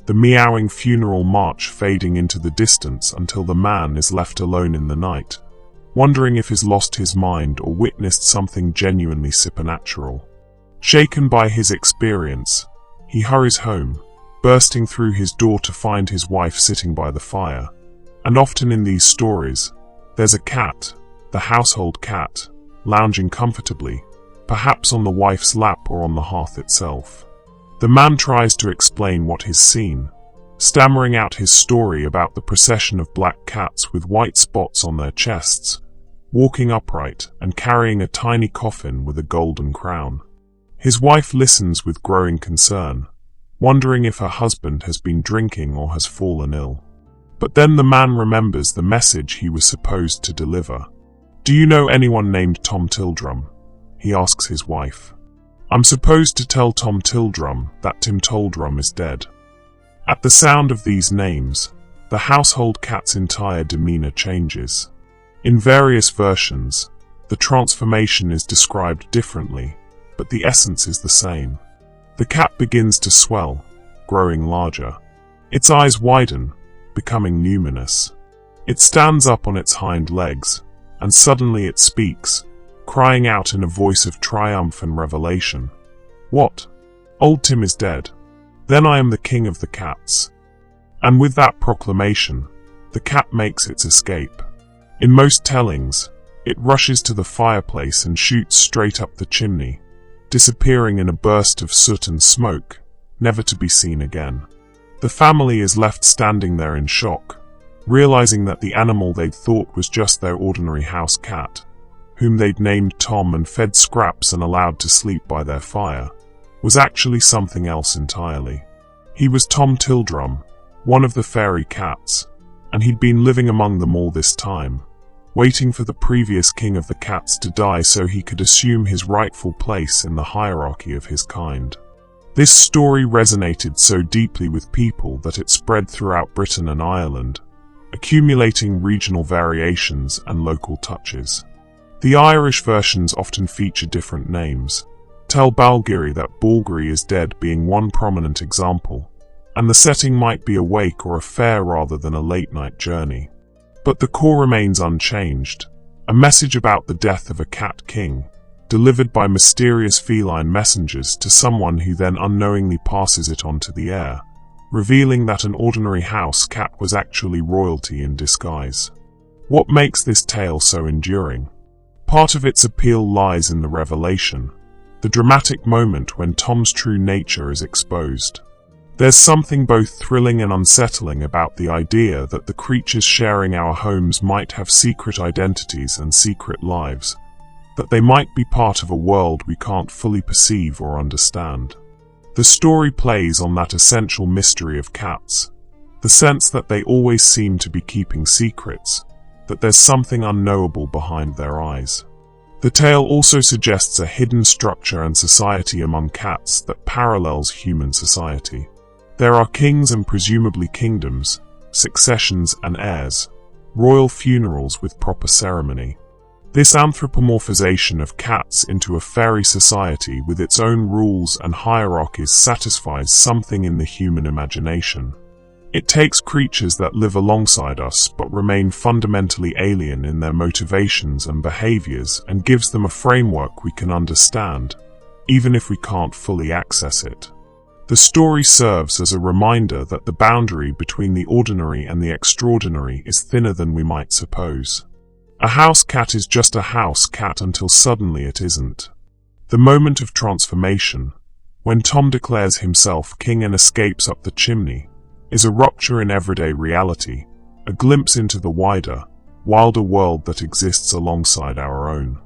the meowing funeral march fading into the distance until the man is left alone in the night, wondering if he's lost his mind or witnessed something genuinely supernatural. Shaken by his experience, he hurries home, bursting through his door to find his wife sitting by the fire. And often in these stories, there's a cat, the household cat, lounging comfortably, perhaps on the wife's lap or on the hearth itself. The man tries to explain what he's seen, stammering out his story about the procession of black cats with white spots on their chests, walking upright and carrying a tiny coffin with a golden crown. His wife listens with growing concern, wondering if her husband has been drinking or has fallen ill. But then the man remembers the message he was supposed to deliver. "Do you know anyone named Tom Tildrum?" he asks his wife. "I'm supposed to tell Tom Tildrum that Tim Toldrum is dead." At the sound of these names, the household cat's entire demeanor changes. In various versions, the transformation is described differently, but the essence is the same. The cat begins to swell, growing larger. Its eyes widen, becoming luminous. It stands up on its hind legs, and suddenly it speaks, crying out in a voice of triumph and revelation. "What? Old Tim is dead. Then I am the king of the cats." And with that proclamation, the cat makes its escape. In most tellings, it rushes to the fireplace and shoots straight up the chimney, disappearing in a burst of soot and smoke, never to be seen again. The family is left standing there in shock, realizing that the animal they'd thought was just their ordinary house cat, whom they'd named Tom and fed scraps and allowed to sleep by their fire, was actually something else entirely. He was Tom Tildrum, one of the fairy cats, and he'd been living among them all this time, waiting for the previous king of the cats to die so he could assume his rightful place in the hierarchy of his kind. This story resonated so deeply with people that it spread throughout Britain and Ireland, accumulating regional variations and local touches. The Irish versions often feature different names, Tell Balgiri that Balgiri is dead being one prominent example, and the setting might be a wake or a fair rather than a late-night journey. But the core remains unchanged, a message about the death of a cat king, delivered by mysterious feline messengers to someone who then unknowingly passes it on to the air, revealing that an ordinary house cat was actually royalty in disguise. What makes this tale so enduring? Part of its appeal lies in the revelation, the dramatic moment when Tom's true nature is exposed. There's something both thrilling and unsettling about the idea that the creatures sharing our homes might have secret identities and secret lives, that they might be part of a world we can't fully perceive or understand. The story plays on that essential mystery of cats, the sense that they always seem to be keeping secrets, that there's something unknowable behind their eyes. The tale also suggests a hidden structure and society among cats that parallels human society. There are kings and presumably kingdoms, successions and heirs, royal funerals with proper ceremony. This anthropomorphization of cats into a fairy society with its own rules and hierarchies satisfies something in the human imagination. It takes creatures that live alongside us but remain fundamentally alien in their motivations and behaviors and gives them a framework we can understand, even if we can't fully access it. The story serves as a reminder that the boundary between the ordinary and the extraordinary is thinner than we might suppose. A house cat is just a house cat until suddenly it isn't. The moment of transformation, when Tom declares himself king and escapes up the chimney, is a rupture in everyday reality, a glimpse into the wider, wilder world that exists alongside our own.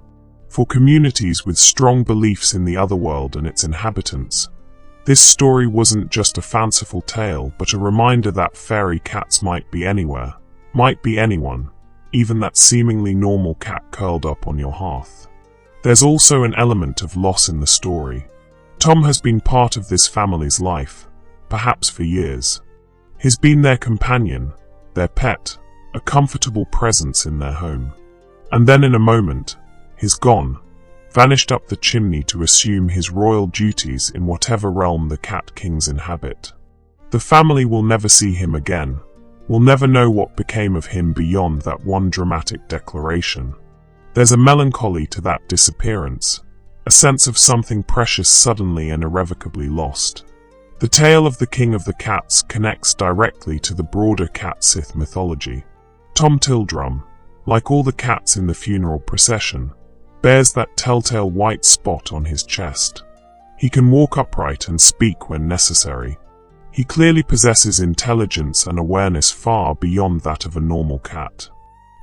For communities with strong beliefs in the otherworld and its inhabitants, this story wasn't just a fanciful tale but a reminder that fairy cats might be anywhere, might be anyone, even that seemingly normal cat curled up on your hearth. There's also an element of loss in the story. Tom has been part of this family's life, perhaps for years. He's been their companion, their pet, a comfortable presence in their home. And then in a moment, he's gone, vanished up the chimney to assume his royal duties in whatever realm the cat kings inhabit. The family will never see him again, will never know what became of him beyond that one dramatic declaration. There's a melancholy to that disappearance, a sense of something precious suddenly and irrevocably lost. The tale of the King of the Cats connects directly to the broader Cat Sìth mythology. Tom Tildrum, like all the cats in the funeral procession, bears that telltale white spot on his chest. He can walk upright and speak when necessary. He clearly possesses intelligence and awareness far beyond that of a normal cat.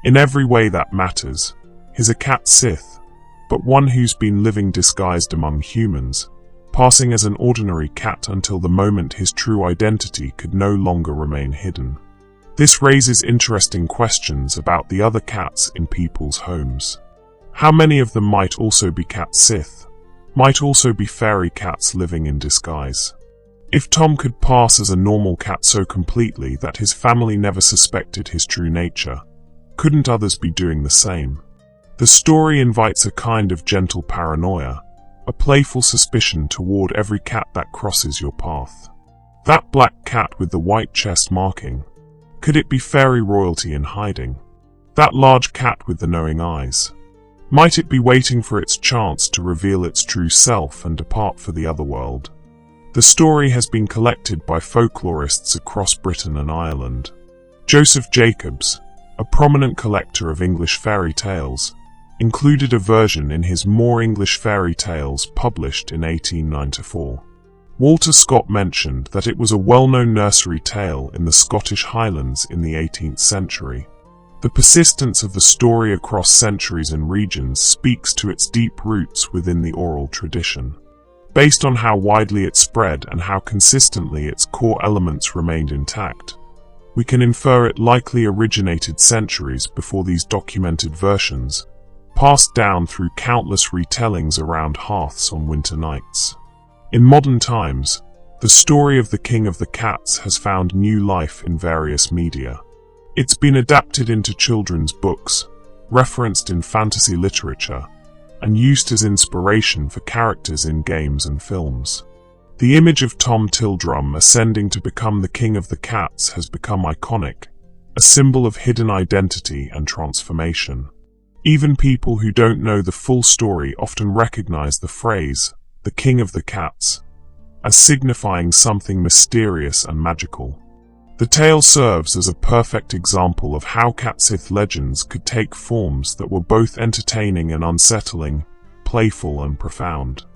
In every way that matters, he's a Cat Sìth, but one who's been living disguised among humans, passing as an ordinary cat until the moment his true identity could no longer remain hidden. This raises interesting questions about the other cats in people's homes. How many of them might also be Cat Sìth, might also be fairy cats living in disguise? If Tom could pass as a normal cat so completely that his family never suspected his true nature, couldn't others be doing the same? The story invites a kind of gentle paranoia, a playful suspicion toward every cat that crosses your path. That black cat with the white chest marking, could it be fairy royalty in hiding? That large cat with the knowing eyes, might it be waiting for its chance to reveal its true self and depart for the other world? The story has been collected by folklorists across Britain and Ireland. Joseph Jacobs, a prominent collector of English fairy tales, included a version in his More English Fairy Tales published in 1894. Walter Scott mentioned that it was a well-known nursery tale in the Scottish Highlands in the 18th century. The persistence of the story across centuries and regions speaks to its deep roots within the oral tradition. Based on how widely it spread and how consistently its core elements remained intact, we can infer it likely originated centuries before these documented versions, passed down through countless retellings around hearths on winter nights. In modern times, the story of the King of the Cats has found new life in various media. It's been adapted into children's books, referenced in fantasy literature, and used as inspiration for characters in games and films. The image of Tom Tildrum ascending to become the King of the Cats has become iconic, a symbol of hidden identity and transformation. Even people who don't know the full story often recognize the phrase, the King of the Cats, as signifying something mysterious and magical. The tale serves as a perfect example of how Cat Sìth legends could take forms that were both entertaining and unsettling, playful and profound.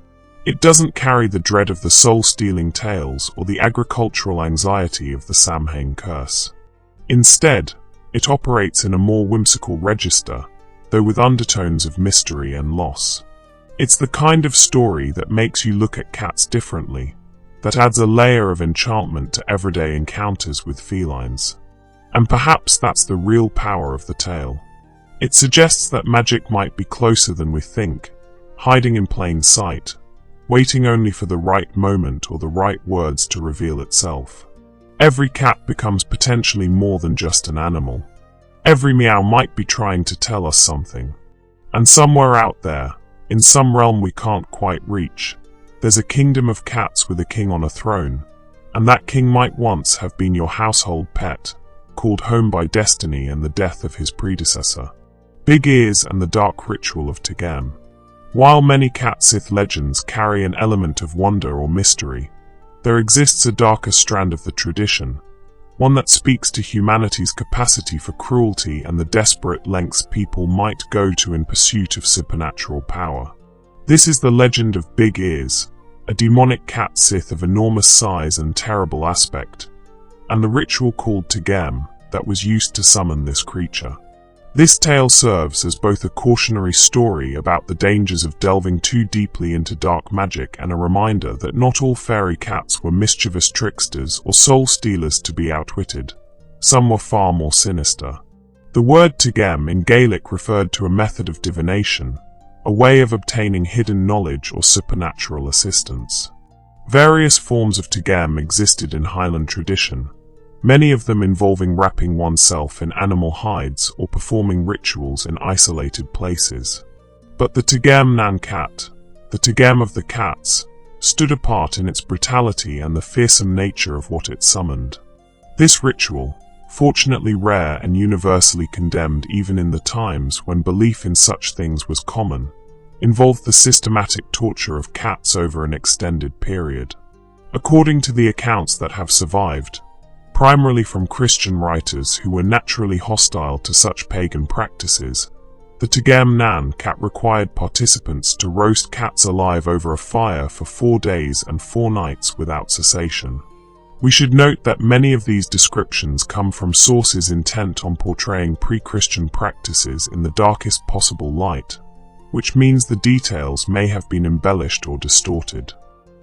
It doesn't carry the dread of the soul-stealing tales or the agricultural anxiety of the Samhain curse. Instead, it operates in a more whimsical register, though with undertones of mystery and loss. It's the kind of story that makes you look at cats differently, that adds a layer of enchantment to everyday encounters with felines. And perhaps that's the real power of the tale. It suggests that magic might be closer than we think, hiding in plain sight, waiting only for the right moment or the right words to reveal itself. Every cat becomes potentially more than just an animal. Every meow might be trying to tell us something. And somewhere out there, in some realm we can't quite reach, there's a kingdom of cats with a king on a throne, and that king might once have been your household pet, called home by destiny and the death of his predecessor. Big Ears and the Dark Ritual of Tegem. While many Cat Sìth legends carry an element of wonder or mystery, there exists a darker strand of the tradition, one that speaks to humanity's capacity for cruelty and the desperate lengths people might go to in pursuit of supernatural power. This is the legend of Big Ears, a demonic cat sith of enormous size and terrible aspect, and the ritual called Tegem that was used to summon this creature. This tale serves as both a cautionary story about the dangers of delving too deeply into dark magic and a reminder that not all fairy cats were mischievous tricksters or soul stealers to be outwitted. Some were far more sinister. The word Tegem in Gaelic referred to a method of divination, a way of obtaining hidden knowledge or supernatural assistance. Various forms of Tegem existed in Highland tradition, many of them involving wrapping oneself in animal hides or performing rituals in isolated places. But the Tegem nan cat, the Tegem of the cats, stood apart in its brutality and the fearsome nature of what it summoned. This ritual, fortunately rare and universally condemned even in the times when belief in such things was common, involved the systematic torture of cats over an extended period. According to the accounts that have survived, primarily from Christian writers who were naturally hostile to such pagan practices, the Tegem nan cat required participants to roast cats alive over a fire for 4 days and 4 nights without cessation. We should note that many of these descriptions come from sources intent on portraying pre-Christian practices in the darkest possible light, which means the details may have been embellished or distorted.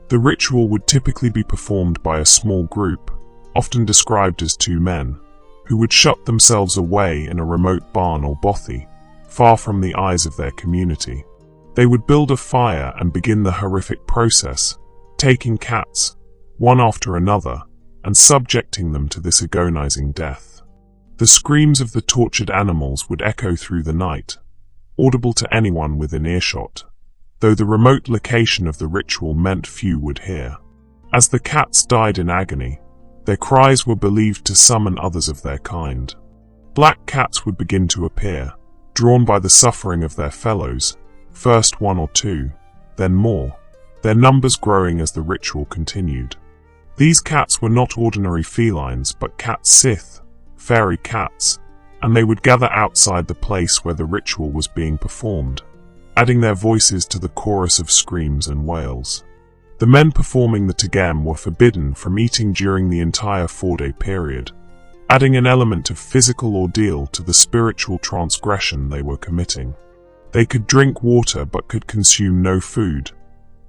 The ritual would typically be performed by a small group, often described as 2 men, who would shut themselves away in a remote barn or bothy, far from the eyes of their community. They would build a fire and begin the horrific process, taking cats, one after another, and subjecting them to this agonizing death. The screams of the tortured animals would echo through the night, audible to anyone within earshot, though the remote location of the ritual meant few would hear. As the cats died in agony, their cries were believed to summon others of their kind. Black cats would begin to appear, drawn by the suffering of their fellows, first 1 or 2, then more, their numbers growing as the ritual continued. These cats were not ordinary felines but Cat Sìth, fairy cats, and they would gather outside the place where the ritual was being performed, adding their voices to the chorus of screams and wails. The men performing the Tegem were forbidden from eating during the entire 4-day period, adding an element of physical ordeal to the spiritual transgression they were committing. They could drink water but could consume no food,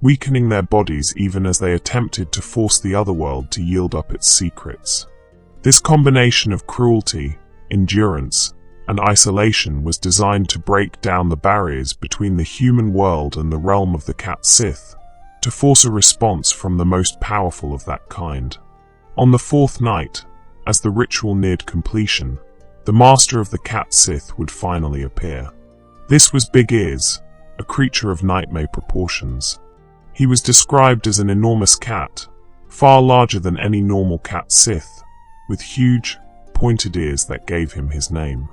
weakening their bodies even as they attempted to force the otherworld to yield up its secrets. This combination of cruelty, endurance, and isolation was designed to break down the barriers between the human world and the realm of the Cat Sìth, to force a response from the most powerful of that kind. On the 4th night, as the ritual neared completion, the master of the Cat Sìth would finally appear. This was Big Ears, a creature of nightmare proportions. He was described as an enormous cat, far larger than any normal Cat Sìth, with huge, pointed ears that gave him his name.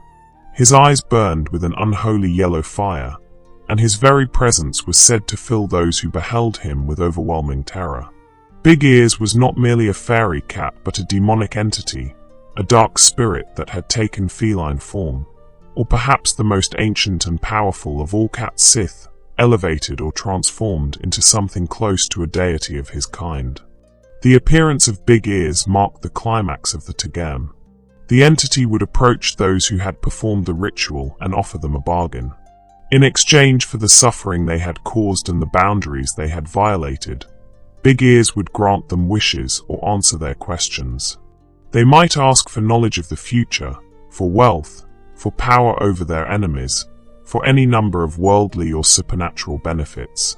His eyes burned with an unholy yellow fire, and his very presence was said to fill those who beheld him with overwhelming terror. Big Ears was not merely a fairy cat but a demonic entity, a dark spirit that had taken feline form, or perhaps the most ancient and powerful of all Cat Sìth, elevated or transformed into something close to a deity of his kind. The appearance of Big Ears marked the climax of the Tegem. The entity would approach those who had performed the ritual and offer them a bargain. In exchange for the suffering they had caused and the boundaries they had violated, Big Ears would grant them wishes or answer their questions. They might ask for knowledge of the future, for wealth, for power over their enemies, for any number of worldly or supernatural benefits.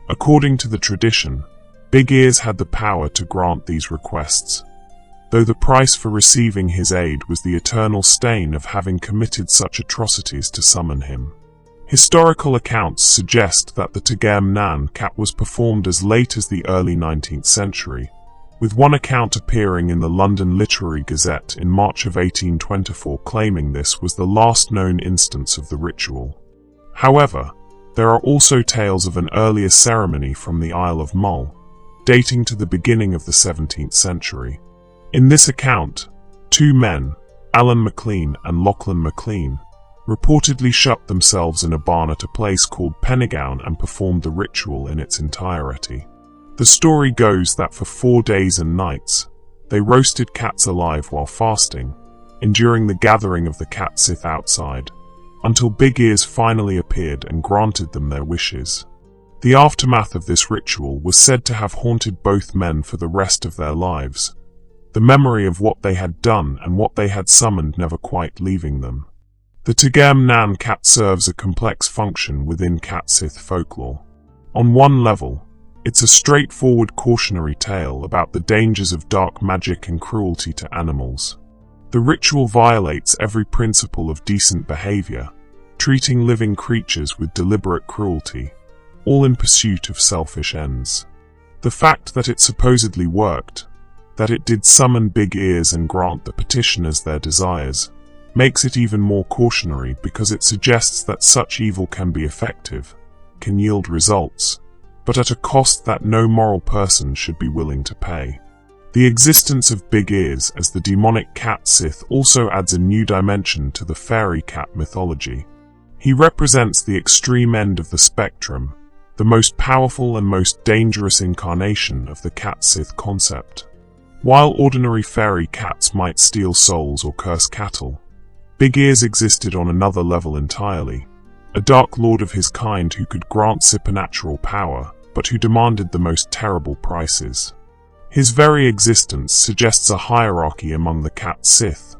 According to the tradition, Big Ears had the power to grant these requests, though the price for receiving his aid was the eternal stain of having committed such atrocities to summon him. Historical accounts suggest that the Tegem nan cat was performed as late as the early 19th century, with one account appearing in the London Literary Gazette in March of 1824 claiming this was the last known instance of the ritual. However, there are also tales of an earlier ceremony from the Isle of Mull, dating to the beginning of the 17th century. In this account, two men, Alan MacLean and Lachlan MacLean, reportedly shut themselves in a barn at a place called Pennygown and performed the ritual in its entirety. The story goes that for 4 days and nights, they roasted cats alive while fasting, enduring the gathering of the Cat Sìth outside, until Big Ears finally appeared and granted them their wishes. The aftermath of this ritual was said to have haunted both men for the rest of their lives, the memory of what they had done and what they had summoned never quite leaving them. The Tegem Nan cat serves a complex function within Cat Sìth folklore. On one level, it's a straightforward cautionary tale about the dangers of dark magic and cruelty to animals. The ritual violates every principle of decent behavior, treating living creatures with deliberate cruelty, all in pursuit of selfish ends. The fact that it supposedly worked, that it did summon Big Ears and grant the petitioners their desires, makes it even more cautionary because it suggests that such evil can be effective, can yield results, but at a cost that no moral person should be willing to pay. The existence of Big Ears as the demonic Cat Sìth also adds a new dimension to the fairy cat mythology. He represents the extreme end of the spectrum, the most powerful and most dangerous incarnation of the Cat Sìth concept. While ordinary fairy cats might steal souls or curse cattle, Big Ears existed on another level entirely, a dark lord of his kind who could grant supernatural power, but who demanded the most terrible prices. His very existence suggests a hierarchy among the Cat Sìth,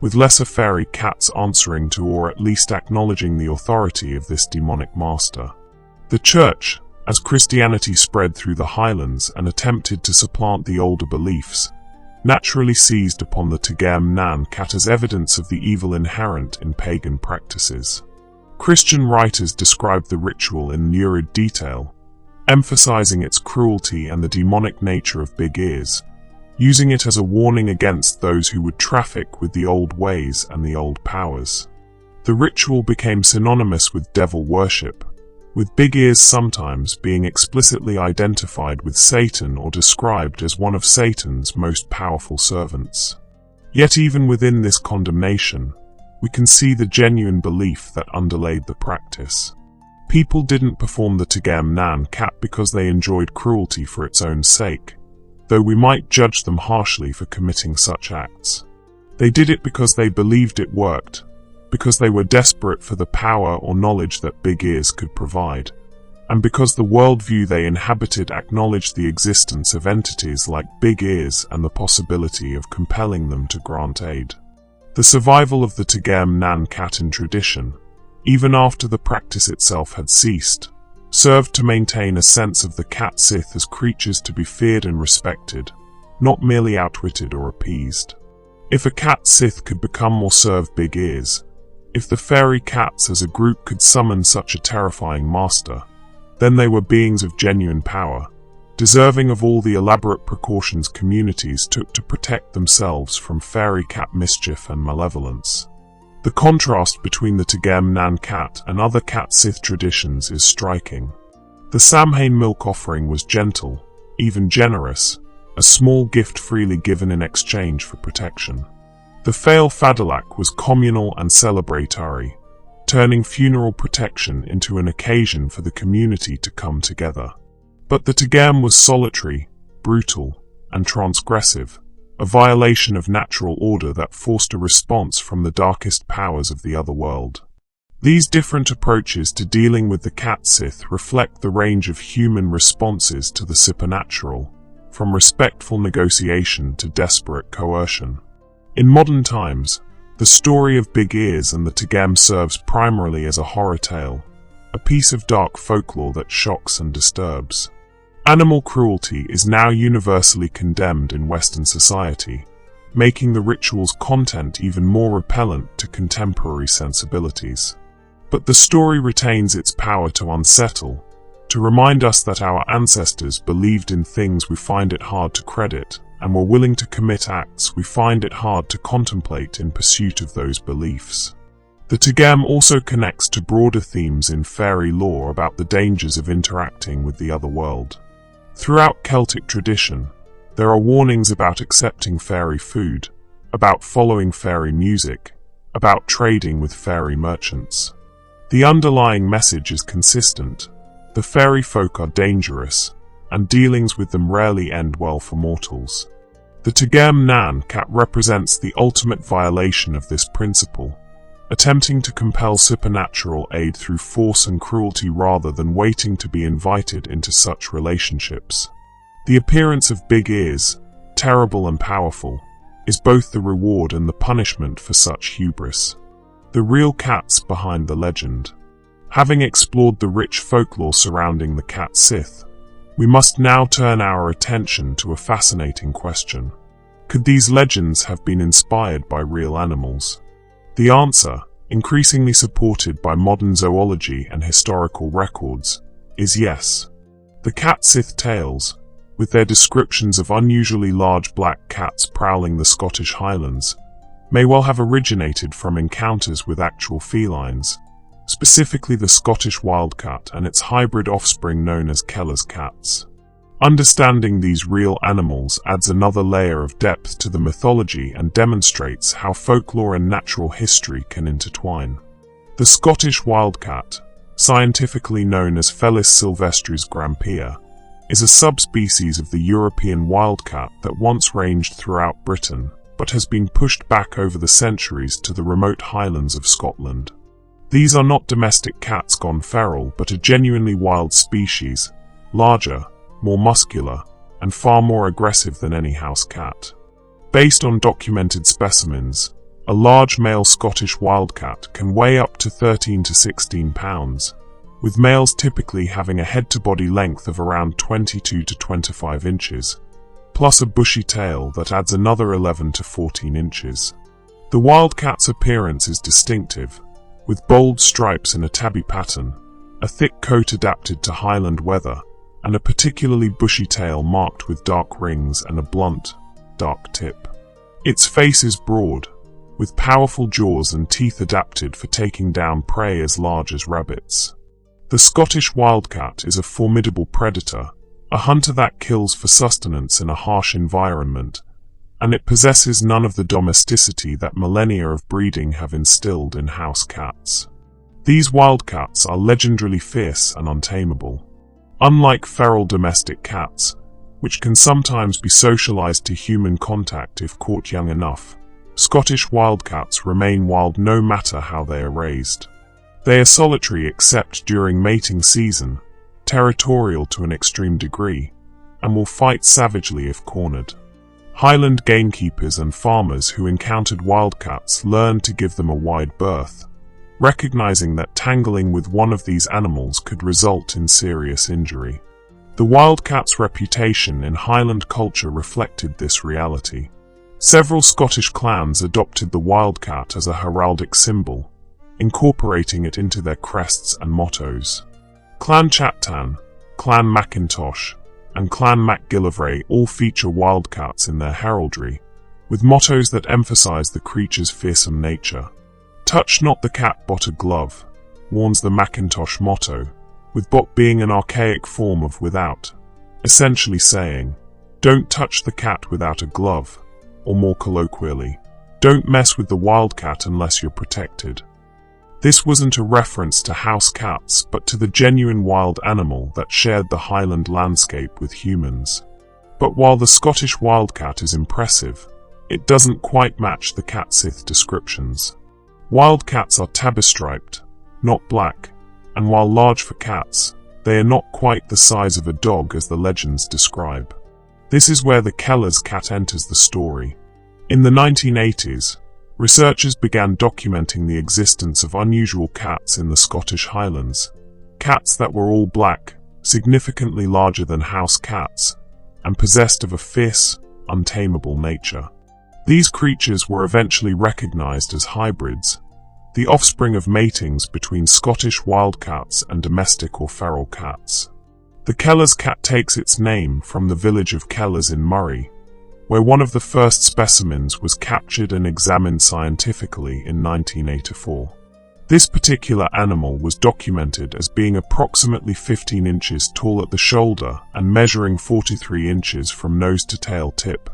with lesser fairy cats answering to or at least acknowledging the authority of this demonic master. The Church, as Christianity spread through the Highlands and attempted to supplant the older beliefs, naturally seized upon the Tegem Nan cat as evidence of the evil inherent in pagan practices. Christian writers describe the ritual in lurid detail, emphasizing its cruelty and the demonic nature of Big Ears, using it as a warning against those who would traffic with the old ways and the old powers. The ritual became synonymous with devil worship, with Big Ears sometimes being explicitly identified with Satan or described as one of Satan's most powerful servants. Yet even within this condemnation, we can see the genuine belief that underlaid the practice. People didn't perform the Tegem Nan cat because they enjoyed cruelty for its own sake, though we might judge them harshly for committing such acts. They did it because they believed it worked, because they were desperate for the power or knowledge that Big Ears could provide, and because the worldview they inhabited acknowledged the existence of entities like Big Ears and the possibility of compelling them to grant aid. The survival of the Tegem Nan cat in tradition, even after the practice itself had ceased, served to maintain a sense of the Cat Sìth as creatures to be feared and respected, not merely outwitted or appeased. If a Cat Sìth could become or serve Big Ears, if the fairy cats as a group could summon such a terrifying master, then they were beings of genuine power, deserving of all the elaborate precautions communities took to protect themselves from fairy cat mischief and malevolence. The contrast between the Tegem Nan cat and other Cat Sìth traditions is striking. The Samhain milk offering was gentle, even generous, a small gift freely given in exchange for protection. The Feill Fadalach was communal and celebratory, turning funeral protection into an occasion for the community to come together. But the Tegem was solitary, brutal, and transgressive, a violation of natural order that forced a response from the darkest powers of the other world. These different approaches to dealing with the Cat Sìth reflect the range of human responses to the supernatural, from respectful negotiation to desperate coercion. In modern times, the story of Big Ears and the Tegem serves primarily as a horror tale, a piece of dark folklore that shocks and disturbs. Animal cruelty is now universally condemned in Western society, making the ritual's content even more repellent to contemporary sensibilities. But the story retains its power to unsettle, to remind us that our ancestors believed in things we find it hard to credit, and were willing to commit acts we find it hard to contemplate in pursuit of those beliefs. The Tegem also connects to broader themes in fairy lore about the dangers of interacting with the other world. Throughout Celtic tradition, there are warnings about accepting fairy food, about following fairy music, about trading with fairy merchants. The underlying message is consistent. The fairy folk are dangerous, and dealings with them rarely end well for mortals. The Tegem Nan cat represents the ultimate violation of this principle, attempting to compel supernatural aid through force and cruelty rather than waiting to be invited into such relationships. The appearance of big ears, terrible and powerful, is both the reward and the punishment for such hubris. The real cats behind the legend. Having explored the rich folklore surrounding the Cat Sìth, we must now turn our attention to a fascinating question. Could these legends have been inspired by real animals? The answer, increasingly supported by modern zoology and historical records, is yes. The Cat Sìth tales, with their descriptions of unusually large black cats prowling the Scottish Highlands, may well have originated from encounters with actual felines, specifically the Scottish wildcat and its hybrid offspring known as Kellas cats. Understanding these real animals adds another layer of depth to the mythology and demonstrates how folklore and natural history can intertwine. The Scottish wildcat, scientifically known as Felis sylvestris grampia, is a subspecies of the European wildcat that once ranged throughout Britain, but has been pushed back over the centuries to the remote Highlands of Scotland. These are not domestic cats gone feral, but a genuinely wild species, larger, more muscular, and far more aggressive than any house cat. Based on documented specimens, a large male Scottish wildcat can weigh up to 13 to 16 pounds, with males typically having a head-to-body length of around 22 to 25 inches, plus a bushy tail that adds another 11 to 14 inches. The wildcat's appearance is distinctive, with bold stripes in a tabby pattern, a thick coat adapted to Highland weather, and a particularly bushy tail marked with dark rings and a blunt, dark tip. Its face is broad, with powerful jaws and teeth adapted for taking down prey as large as rabbits. The Scottish wildcat is a formidable predator, a hunter that kills for sustenance in a harsh environment, and it possesses none of the domesticity that millennia of breeding have instilled in house cats. These wildcats are legendarily fierce and untamable. Unlike feral domestic cats, which can sometimes be socialized to human contact if caught young enough, Scottish wildcats remain wild no matter how they are raised. They are solitary except during mating season, territorial to an extreme degree, and will fight savagely if cornered. Highland gamekeepers and farmers who encountered wildcats learned to give them a wide berth, recognizing that tangling with one of these animals could result in serious injury. The wildcat's reputation in Highland culture reflected this reality. Several Scottish clans adopted the wildcat as a heraldic symbol, incorporating it into their crests and mottos. Clan Chattan, Clan Mackintosh, and Clan MacGillivray all feature wildcats in their heraldry, with mottos that emphasize the creature's fearsome nature. "Touch not the cat but a glove," warns the Mackintosh motto, with "bot" being an archaic form of "without," essentially saying, "Don't touch the cat without a glove," or more colloquially, "Don't mess with the wildcat unless you're protected." This wasn't a reference to house cats, but to the genuine wild animal that shared the Highland landscape with humans. But while the Scottish wildcat is impressive, it doesn't quite match the Cat Sìth descriptions. Wildcats are tabby-striped, not black, and while large for cats, they are not quite the size of a dog as the legends describe. This is where the Kellas cat enters the story. In the 1980s, researchers began documenting the existence of unusual cats in the Scottish Highlands, cats that were all black, significantly larger than house cats, and possessed of a fierce, untamable nature. These creatures were eventually recognized as hybrids, the offspring of matings between Scottish wildcats and domestic or feral cats. The Kellas cat takes its name from the village of Kellas in Moray, where one of the first specimens was captured and examined scientifically in 1984. This particular animal was documented as being approximately 15 inches tall at the shoulder and measuring 43 inches from nose to tail tip,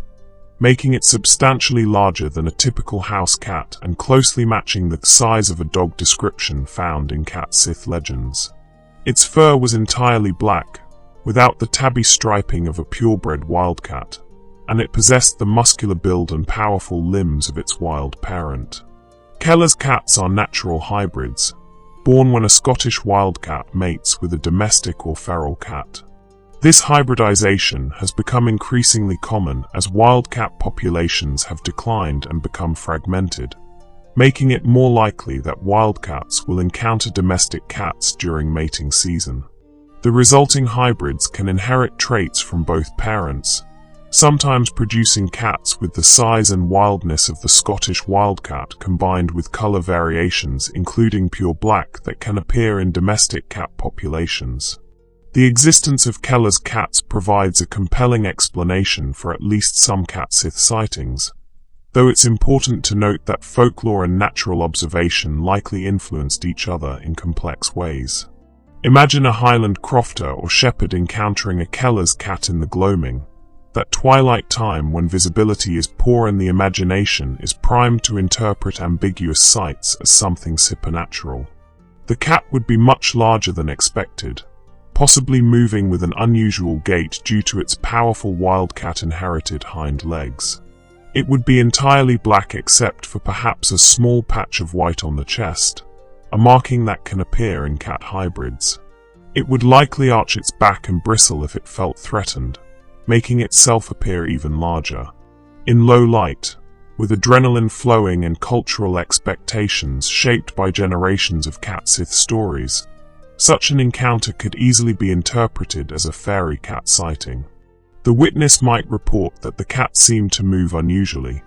making it substantially larger than a typical house cat and closely matching the size of a dog description found in Cat Sìth legends. Its fur was entirely black, without the tabby striping of a purebred wildcat, and it possessed the muscular build and powerful limbs of its wild parent. Kellas cats are natural hybrids, born when a Scottish wildcat mates with a domestic or feral cat. This hybridization has become increasingly common as wildcat populations have declined and become fragmented, making it more likely that wildcats will encounter domestic cats during mating season. The resulting hybrids can inherit traits from both parents, sometimes producing cats with the size and wildness of the Scottish wildcat combined with color variations including pure black that can appear in domestic cat populations. The existence of Kellas cats provides a compelling explanation for at least some Cat Sìth sightings, though it's important to note that folklore and natural observation likely influenced each other in complex ways. Imagine a Highland crofter or shepherd encountering a Kellas cat in the gloaming, that twilight time when visibility is poor and the imagination is primed to interpret ambiguous sights as something supernatural. The cat would be much larger than expected, possibly moving with an unusual gait due to its powerful wildcat-inherited hind legs. It would be entirely black except for perhaps a small patch of white on the chest, a marking that can appear in cat hybrids. It would likely arch its back and bristle if it felt threatened, making itself appear even larger. In low light, with adrenaline flowing and cultural expectations shaped by generations of Cat Sìth stories, such an encounter could easily be interpreted as a fairy cat sighting. The witness might report that the cat seemed to move unusually,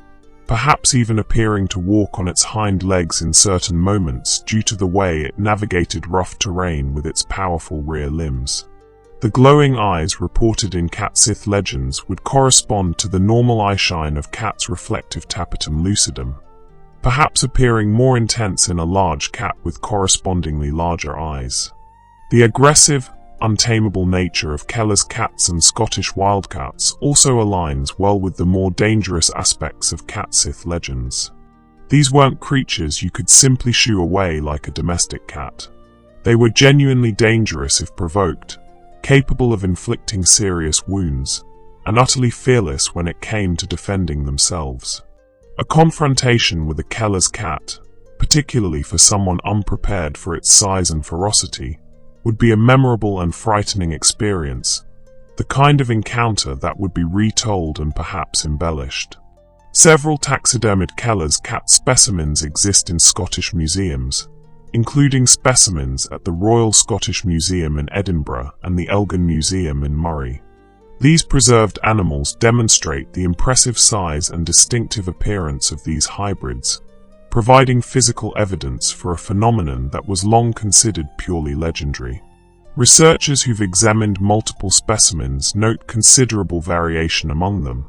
perhaps even appearing to walk on its hind legs in certain moments due to the way it navigated rough terrain with its powerful rear limbs. The glowing eyes reported in Cat Sìth legends would correspond to the normal eyeshine of cats' reflective tapetum lucidum, perhaps appearing more intense in a large cat with correspondingly larger eyes. The aggressive, untamable nature of Kellas cats and Scottish wildcats also aligns well with the more dangerous aspects of Cat Sìth legends. These weren't creatures you could simply shoo away like a domestic cat. They were genuinely dangerous if provoked, capable of inflicting serious wounds, and utterly fearless when it came to defending themselves. A confrontation with a Kellas cat, particularly for someone unprepared for its size and ferocity, would be a memorable and frightening experience, the kind of encounter that would be retold and perhaps embellished. Several taxidermied Kellas cat specimens exist in Scottish museums, including specimens at the Royal Scottish Museum in Edinburgh and the Elgin Museum in Murray. These preserved animals demonstrate the impressive size and distinctive appearance of these hybrids, providing physical evidence for a phenomenon that was long considered purely legendary. Researchers who've examined multiple specimens note considerable variation among them,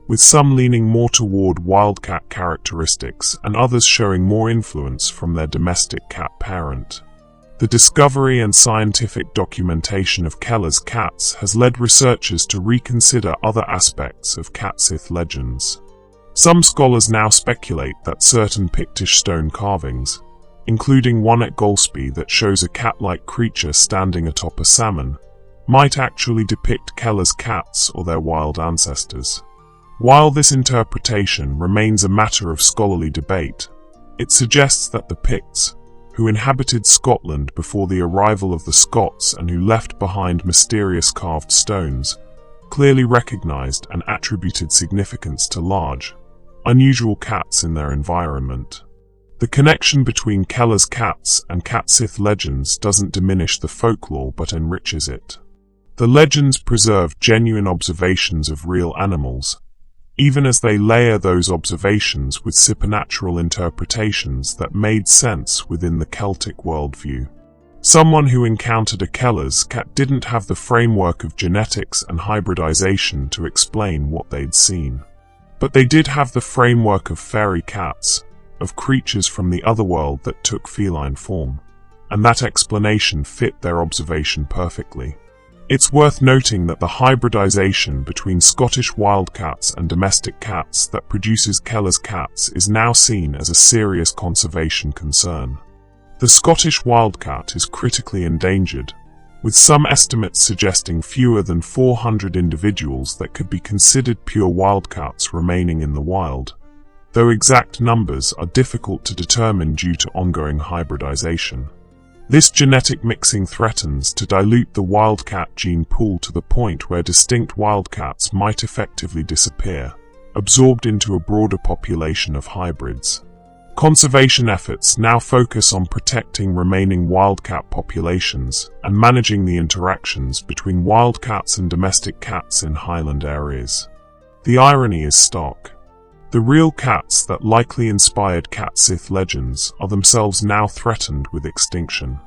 with some leaning more toward wildcat characteristics and others showing more influence from their domestic cat parent. The discovery and scientific documentation of Kellas cats has led researchers to reconsider other aspects of Cat Sìth legends. Some scholars now speculate that certain Pictish stone carvings, including one at Golspie that shows a cat-like creature standing atop a salmon, might actually depict Kellas cats or their wild ancestors. While this interpretation remains a matter of scholarly debate, it suggests that the Picts, who inhabited Scotland before the arrival of the Scots and who left behind mysterious carved stones, clearly recognized and attributed significance to large, unusual cats in their environment. The connection between Kellas cats and Cat Sìth legends doesn't diminish the folklore but enriches it. The legends preserve genuine observations of real animals, even as they layer those observations with supernatural interpretations that made sense within the Celtic worldview. Someone who encountered a Kellas cat didn't have the framework of genetics and hybridization to explain what they'd seen. But they did have the framework of fairy cats, of creatures from the otherworld that took feline form, and that explanation fit their observation perfectly. It's worth noting that the hybridization between Scottish wildcats and domestic cats that produces Kellas cats is now seen as a serious conservation concern. The Scottish wildcat is critically endangered, with some estimates suggesting fewer than 400 individuals that could be considered pure wildcats remaining in the wild, though exact numbers are difficult to determine due to ongoing hybridization. This genetic mixing threatens to dilute the wildcat gene pool to the point where distinct wildcats might effectively disappear, absorbed into a broader population of hybrids. Conservation efforts now focus on protecting remaining wildcat populations and managing the interactions between wildcats and domestic cats in highland areas. The irony is stark. The real cats that likely inspired Cat Sìth legends are themselves now threatened with extinction.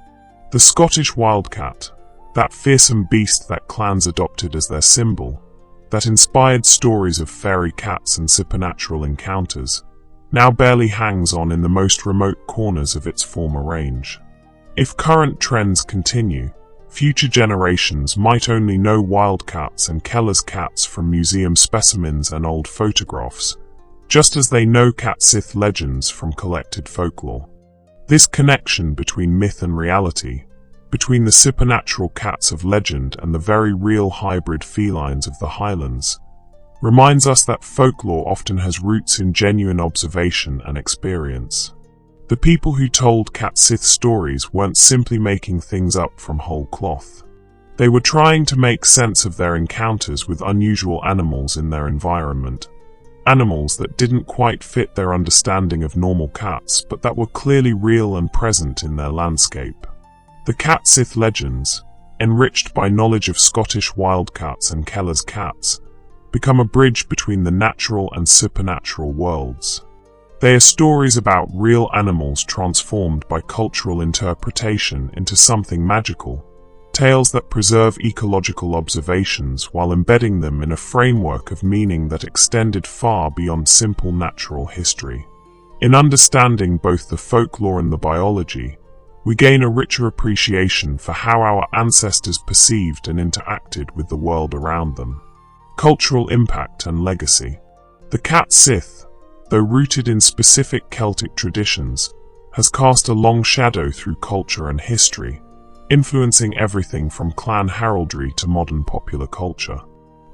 The Scottish wildcat, that fearsome beast that clans adopted as their symbol, that inspired stories of fairy cats and supernatural encounters, now barely hangs on in the most remote corners of its former range. If current trends continue, future generations might only know wildcats and Kellas cats from museum specimens and old photographs, just as they know Cat Sìth legends from collected folklore. This connection between myth and reality, between the supernatural cats of legend and the very real hybrid felines of the Highlands, reminds us that folklore often has roots in genuine observation and experience. The people who told Cat Sìth stories weren't simply making things up from whole cloth. They were trying to make sense of their encounters with unusual animals in their environment. Animals that didn't quite fit their understanding of normal cats, but that were clearly real and present in their landscape. The Cat Sìth legends, enriched by knowledge of Scottish wildcats and Kellas cats, become a bridge between the natural and supernatural worlds. They are stories about real animals transformed by cultural interpretation into something magical, tales that preserve ecological observations while embedding them in a framework of meaning that extended far beyond simple natural history. In understanding both the folklore and the biology, we gain a richer appreciation for how our ancestors perceived and interacted with the world around them. Cultural impact and legacy. The Cat Sìth, though rooted in specific Celtic traditions, has cast a long shadow through culture and history, influencing everything from clan heraldry to modern popular culture.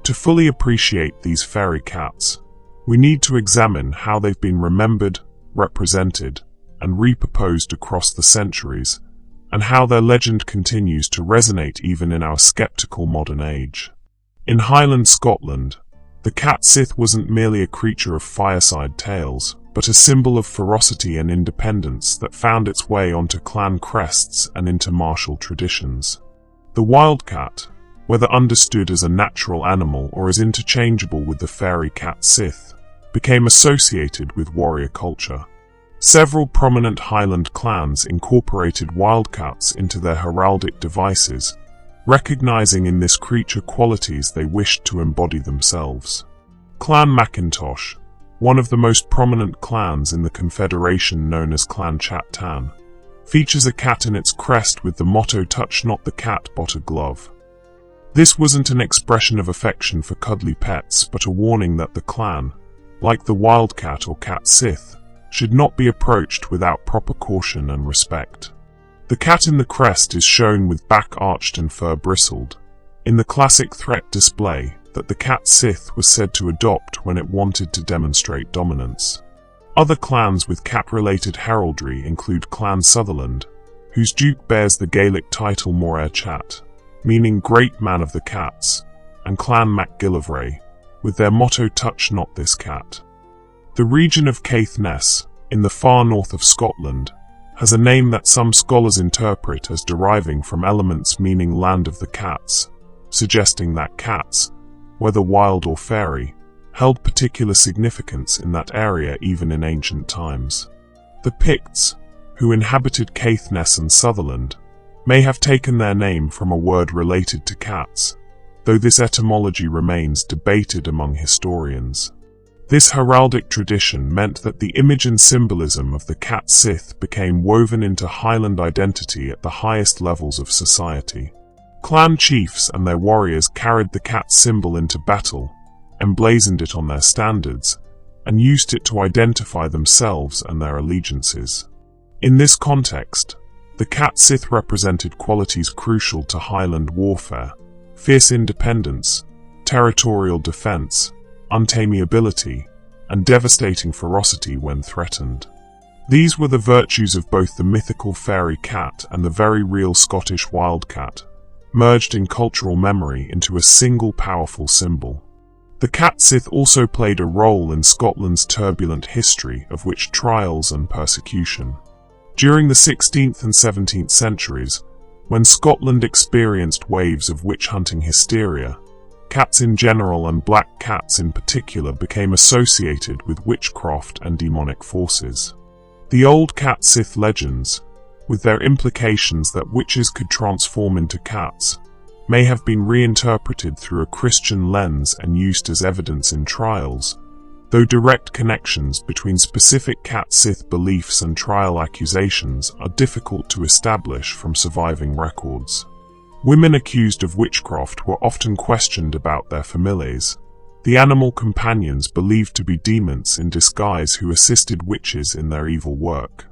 To fully appreciate these fairy cats, we need to examine how they've been remembered, represented, and repurposed across the centuries, and how their legend continues to resonate even in our skeptical modern age. In Highland Scotland, the Cat Sìth wasn't merely a creature of fireside tales, but a symbol of ferocity and independence that found its way onto clan crests and into martial traditions. The wildcat, whether understood as a natural animal or as interchangeable with the fairy Cat Sìth, became associated with warrior culture. Several prominent Highland clans incorporated wildcats into their heraldic devices, recognizing in this creature qualities they wished to embody themselves. Clan Macintosh, one of the most prominent clans in the Confederation known as Clan Chat Tan, features a cat in its crest with the motto "Touch not the cat, but a glove." This wasn't an expression of affection for cuddly pets, but a warning that the clan, like the wildcat or Cat Sìth, should not be approached without proper caution and respect. The cat in the crest is shown with back arched and fur bristled, in the classic threat display that the Cat Sìth was said to adopt when it wanted to demonstrate dominance. Other clans with cat-related heraldry include Clan Sutherland, whose duke bears the Gaelic title Morair Chat, meaning Great Man of the Cats, and Clan MacGillivray, with their motto "Touch not this cat." The region of Caithness, in the far north of Scotland, has a name that some scholars interpret as deriving from elements meaning Land of the Cats, suggesting that cats, whether wild or fairy, held particular significance in that area even in ancient times. The Picts, who inhabited Caithness and Sutherland, may have taken their name from a word related to cats, though this etymology remains debated among historians. This heraldic tradition meant that the image and symbolism of the Cat Sìth became woven into Highland identity at the highest levels of society. Clan chiefs and their warriors carried the cat symbol into battle, emblazoned it on their standards, and used it to identify themselves and their allegiances. In this context, the Cat Sìth represented qualities crucial to Highland warfare: fierce independence, territorial defense, untamability, and devastating ferocity when threatened. These were the virtues of both the mythical fairy cat and the very real Scottish wildcat, merged in cultural memory into a single powerful symbol. The Cat Sìth also played a role in Scotland's turbulent history of witch trials and persecution. During the 16th and 17th centuries, when Scotland experienced waves of witch-hunting hysteria, cats in general and black cats in particular became associated with witchcraft and demonic forces. The old Cat Sìth legends, with their implications that witches could transform into cats, may have been reinterpreted through a Christian lens and used as evidence in trials, though direct connections between specific Cat Sìth beliefs and trial accusations are difficult to establish from surviving records. Women accused of witchcraft were often questioned about their familiars, the animal companions believed to be demons in disguise who assisted witches in their evil work.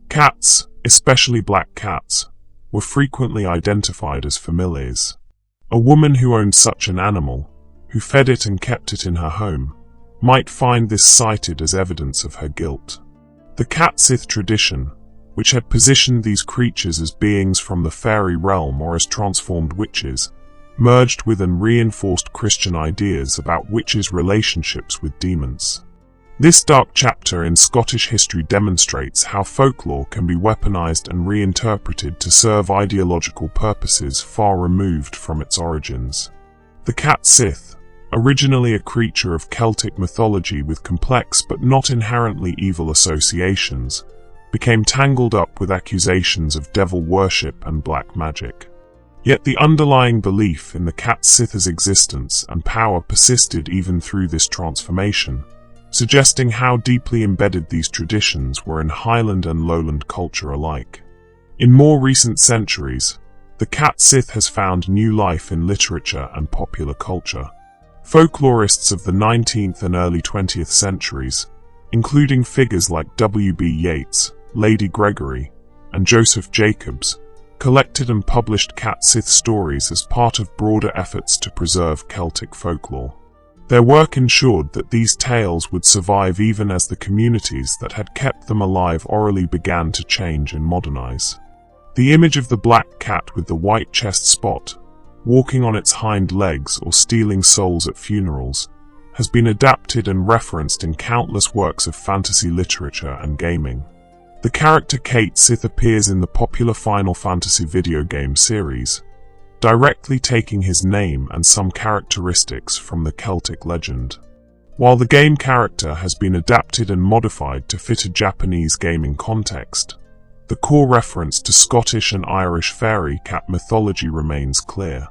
Cats, especially black cats, were frequently identified as familiars. A woman who owned such an animal, who fed it and kept it in her home, might find this cited as evidence of her guilt. The Cat Sìth tradition, which had positioned these creatures as beings from the fairy realm or as transformed witches, merged with and reinforced Christian ideas about witches' relationships with demons. This dark chapter in Scottish history demonstrates how folklore can be weaponized and reinterpreted to serve ideological purposes far removed from its origins. The Cat Sìth, originally a creature of Celtic mythology with complex but not inherently evil associations, became tangled up with accusations of devil worship and black magic. Yet the underlying belief in the Cat Sìth's existence and power persisted even through this transformation, suggesting how deeply embedded these traditions were in Highland and Lowland culture alike. In more recent centuries, the Cat Sìth has found new life in literature and popular culture. Folklorists of the 19th and early 20th centuries, including figures like W.B. Yeats, Lady Gregory, and Joseph Jacobs, collected and published Cat Sìth stories as part of broader efforts to preserve Celtic folklore. Their work ensured that these tales would survive even as the communities that had kept them alive orally began to change and modernize. The image of the black cat with the white chest spot, walking on its hind legs or stealing souls at funerals, has been adapted and referenced in countless works of fantasy literature and gaming. The character Cat Sìth appears in the popular Final Fantasy video game series, directly taking his name and some characteristics from the Celtic legend. While the game character has been adapted and modified to fit a Japanese gaming context, the core reference to Scottish and Irish fairy cat mythology remains clear.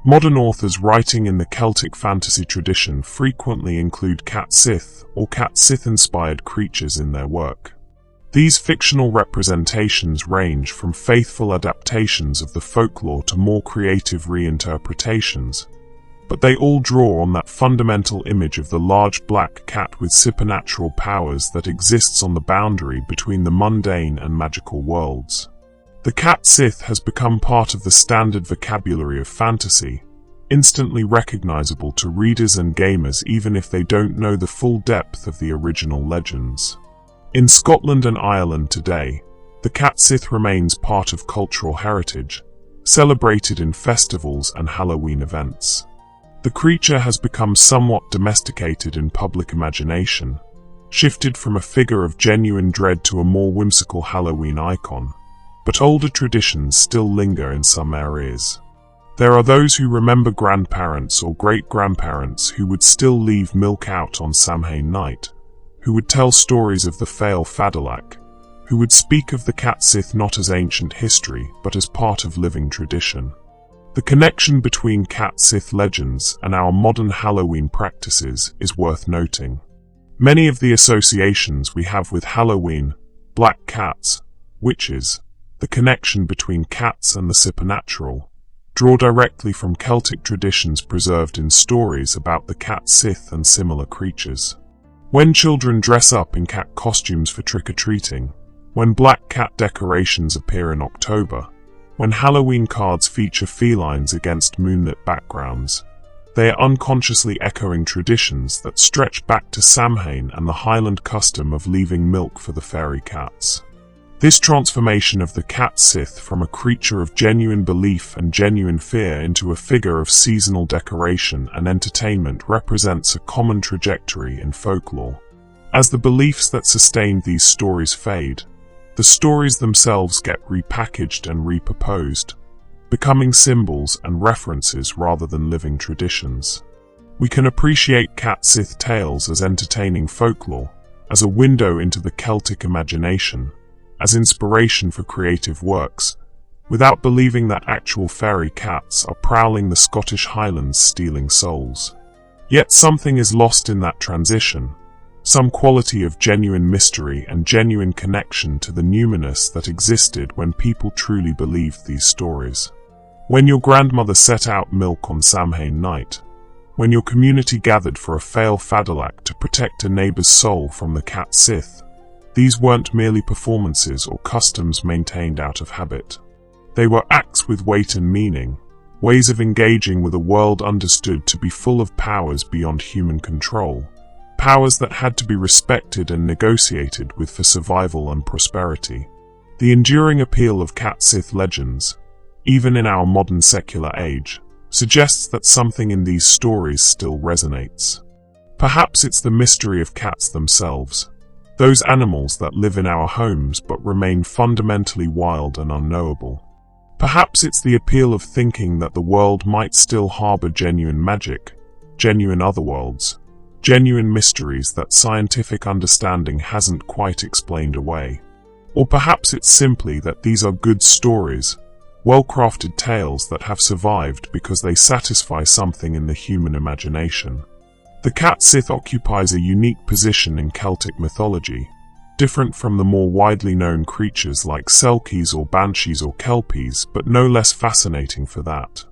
Modern authors writing in the Celtic fantasy tradition frequently include Cat Sìth or Cat Sìth-inspired creatures in their work. These fictional representations range from faithful adaptations of the folklore to more creative reinterpretations, but they all draw on that fundamental image of the large black cat with supernatural powers that exists on the boundary between the mundane and magical worlds. The Cat Sìth has become part of the standard vocabulary of fantasy, instantly recognizable to readers and gamers even if they don't know the full depth of the original legends. In Scotland and Ireland today, the Cat Sìth remains part of cultural heritage, celebrated in festivals and Halloween events. The creature has become somewhat domesticated in public imagination, shifted from a figure of genuine dread to a more whimsical Halloween icon, but older traditions still linger in some areas. There are those who remember grandparents or great-grandparents who would still leave milk out on Samhain night, who would tell stories of the Feill Fadalach, who would speak of the Cat Sìth not as ancient history but as part of living tradition. The connection between Cat Sìth legends and our modern Halloween practices is worth noting. Many of the associations we have with Halloween, black cats, witches, the connection between cats and the supernatural, draw directly from Celtic traditions preserved in stories about the Cat Sìth and similar creatures. When children dress up in cat costumes for trick-or-treating, when black cat decorations appear in October, when Halloween cards feature felines against moonlit backgrounds, they are unconsciously echoing traditions that stretch back to Samhain and the Highland custom of leaving milk for the fairy cats. This transformation of the Cat Sìth from a creature of genuine belief and genuine fear into a figure of seasonal decoration and entertainment represents a common trajectory in folklore. As the beliefs that sustained these stories fade, the stories themselves get repackaged and repurposed, becoming symbols and references rather than living traditions. We can appreciate Cat Sìth tales as entertaining folklore, as a window into the Celtic imagination, as inspiration for creative works, without believing that actual fairy cats are prowling the Scottish Highlands stealing souls. Yet something is lost in that transition, some quality of genuine mystery and genuine connection to the numinous that existed when people truly believed these stories. When your grandmother set out milk on Samhain night, when your community gathered for a Feill Fadalach to protect a neighbor's soul from the Cat Sìth, these weren't merely performances or customs maintained out of habit. They were acts with weight and meaning, ways of engaging with a world understood to be full of powers beyond human control, powers that had to be respected and negotiated with for survival and prosperity. The enduring appeal of Cat Sìth legends, even in our modern secular age, suggests that something in these stories still resonates. Perhaps it's the mystery of cats themselves, those animals that live in our homes but remain fundamentally wild and unknowable. Perhaps it's the appeal of thinking that the world might still harbor genuine magic, genuine otherworlds, genuine mysteries that scientific understanding hasn't quite explained away. Or perhaps it's simply that these are good stories, well-crafted tales that have survived because they satisfy something in the human imagination. The Cat Sìth occupies a unique position in Celtic mythology, different from the more widely known creatures like Selkies or Banshees or Kelpies, but no less fascinating for that.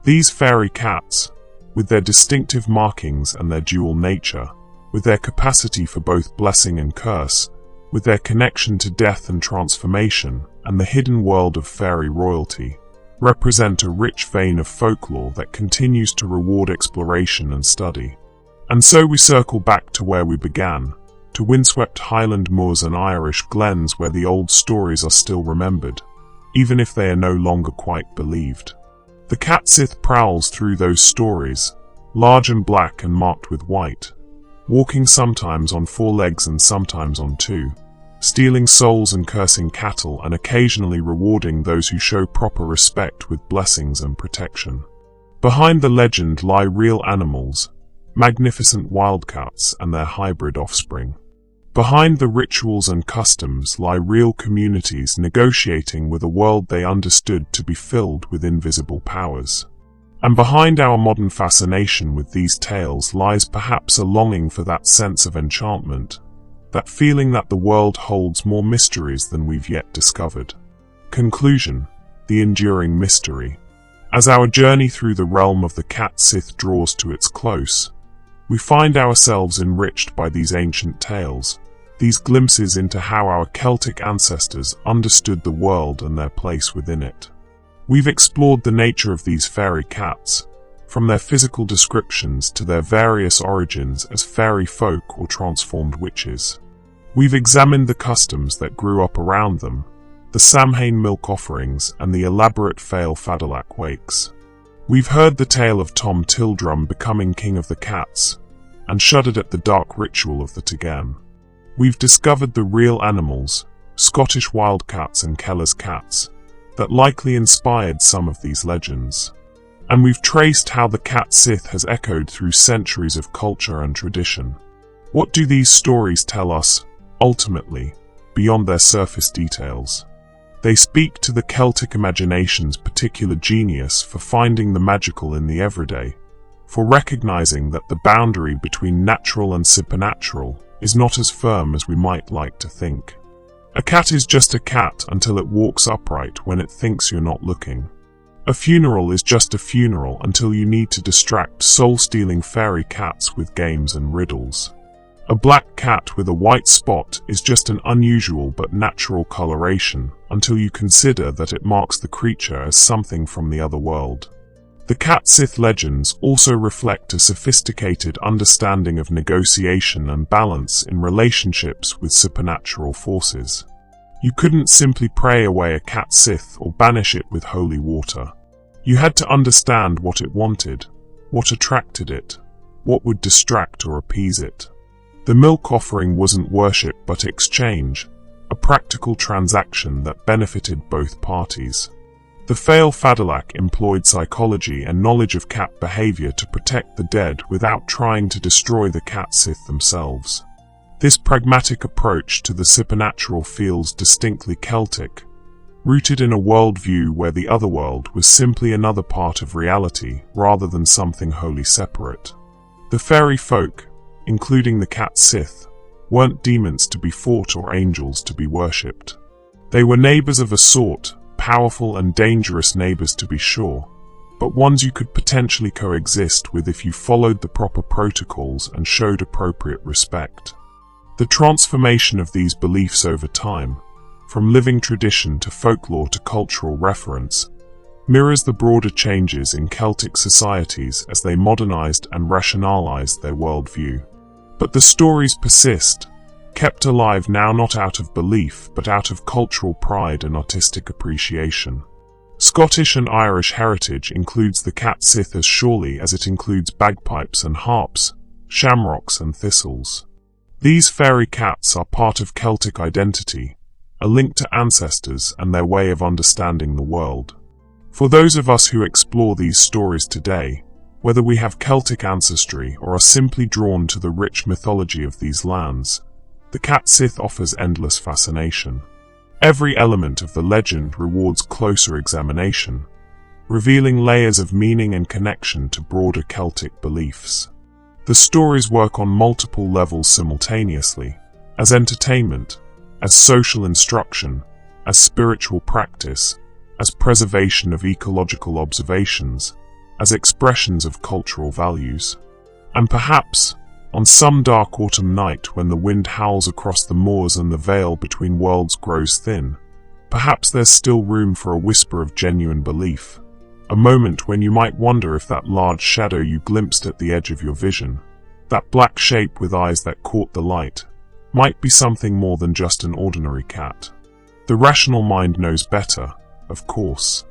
These fairy cats, with their distinctive markings and their dual nature, with their capacity for both blessing and curse, with their connection to death and transformation, and the hidden world of fairy royalty, represent a rich vein of folklore that continues to reward exploration and study. And so we circle back to where we began, to windswept Highland moors and Irish glens where the old stories are still remembered, even if they are no longer quite believed. The Cat Sìth prowls through those stories, large and black and marked with white, walking sometimes on 4 legs and sometimes on 2, stealing souls and cursing cattle and occasionally rewarding those who show proper respect with blessings and protection. Behind the legend lie real animals, magnificent wildcats and their hybrid offspring. Behind the rituals and customs lie real communities negotiating with a world they understood to be filled with invisible powers. And behind our modern fascination with these tales lies perhaps a longing for that sense of enchantment, that feeling that the world holds more mysteries than we've yet discovered. Conclusion: the enduring mystery. As our journey through the realm of the Cat Sìth draws to its close, we find ourselves enriched by these ancient tales, these glimpses into how our Celtic ancestors understood the world and their place within it. We've explored the nature of these fairy cats, from their physical descriptions to their various origins as fairy folk or transformed witches. We've examined the customs that grew up around them, the Samhain milk offerings and the elaborate Feill Fadalach wakes. We've heard the tale of Tom Tildrum becoming king of the cats, and shuddered at the dark ritual of the Tegem. We've discovered the real animals, Scottish wildcats and Kellas cats, that likely inspired some of these legends. And we've traced how the Cat Sìth has echoed through centuries of culture and tradition. What do these stories tell us, ultimately, beyond their surface details? They speak to the Celtic imagination's particular genius for finding the magical in the everyday, for recognizing that the boundary between natural and supernatural, is not as firm as we might like to think. A cat is just a cat until it walks upright when it thinks you're not looking. A funeral is just a funeral until you need to distract soul-stealing fairy cats with games and riddles. A black cat with a white spot is just an unusual but natural coloration until you consider that it marks the creature as something from the other world. The Cat Sìth legends also reflect a sophisticated understanding of negotiation and balance in relationships with supernatural forces. You couldn't simply pray away a Cat Sìth or banish it with holy water. You had to understand what it wanted, what attracted it, what would distract or appease it. The milk offering wasn't worship but exchange, a practical transaction that benefited both parties. The Feill Fadalach employed psychology and knowledge of cat behavior to protect the dead without trying to destroy the Cat Sìth themselves. This pragmatic approach to the supernatural feels distinctly Celtic, rooted in a worldview where the otherworld was simply another part of reality rather than something wholly separate. The fairy folk, including the Cat Sìth, weren't demons to be fought or angels to be worshipped. They were neighbors of a sort, powerful and dangerous neighbors to be sure, but ones you could potentially coexist with if you followed the proper protocols and showed appropriate respect. The transformation of these beliefs over time, from living tradition to folklore to cultural reference, mirrors the broader changes in Celtic societies as they modernized and rationalized their worldview. But the stories persist, kept alive now not out of belief but out of cultural pride and artistic appreciation. Scottish and Irish heritage includes the Cat Sìth as surely as it includes bagpipes and harps, shamrocks and thistles. These fairy cats are part of Celtic identity, a link to ancestors and their way of understanding the world. For those of us who explore these stories today, whether we have Celtic ancestry or are simply drawn to the rich mythology of these lands, the Cat Sìth offers endless fascination. Every element of the legend rewards closer examination, revealing layers of meaning and connection to broader Celtic beliefs. The stories work on multiple levels simultaneously, as entertainment, as social instruction, as spiritual practice, as preservation of ecological observations, as expressions of cultural values. And perhaps, on some dark autumn night when the wind howls across the moors and the veil between worlds grows thin, perhaps there's still room for a whisper of genuine belief, a moment when you might wonder if that large shadow you glimpsed at the edge of your vision, that black shape with eyes that caught the light, might be something more than just an ordinary cat. The rational mind knows better, of course,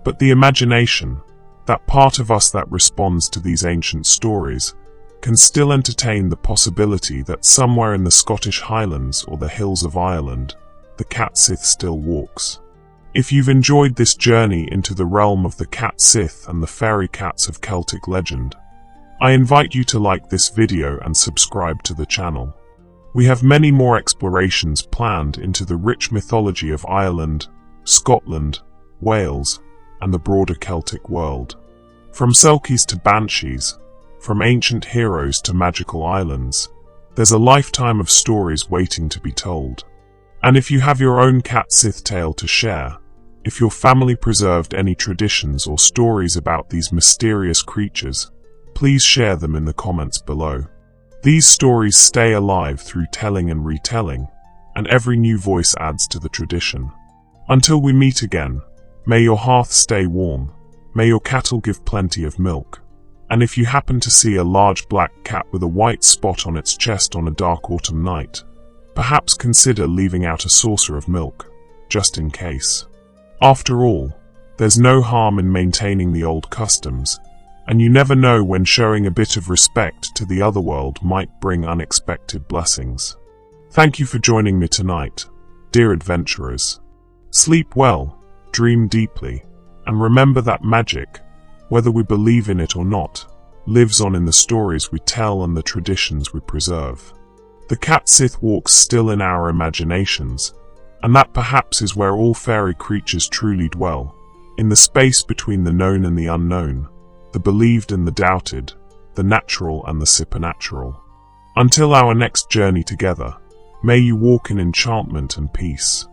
but the imagination, that part of us that responds to these ancient stories, can still entertain the possibility that somewhere in the Scottish Highlands or the hills of Ireland, the Cat Sìth still walks. If you've enjoyed this journey into the realm of the Cat Sìth and the fairy cats of Celtic legend, I invite you to like this video and subscribe to the channel. We have many more explorations planned into the rich mythology of Ireland, Scotland, Wales, and the broader Celtic world. From Selkies to Banshees, from ancient heroes to magical islands, there's a lifetime of stories waiting to be told. And if you have your own Cat Sìth tale to share, if your family preserved any traditions or stories about these mysterious creatures, please share them in the comments below. These stories stay alive through telling and retelling, and every new voice adds to the tradition. Until we meet again, may your hearth stay warm, may your cattle give plenty of milk, and if you happen to see a large black cat with a white spot on its chest on a dark autumn night, perhaps consider leaving out a saucer of milk, just in case. After all, there's no harm in maintaining the old customs, and you never know when showing a bit of respect to the otherworld might bring unexpected blessings. Thank you for joining me tonight, dear adventurers. Sleep well, dream deeply, and remember that magic, whether we believe in it or not, lives on in the stories we tell and the traditions we preserve. The Cat Sìth walks still in our imaginations, and that perhaps is where all fairy creatures truly dwell, in the space between the known and the unknown, the believed and the doubted, the natural and the supernatural. Until our next journey together, may you walk in enchantment and peace.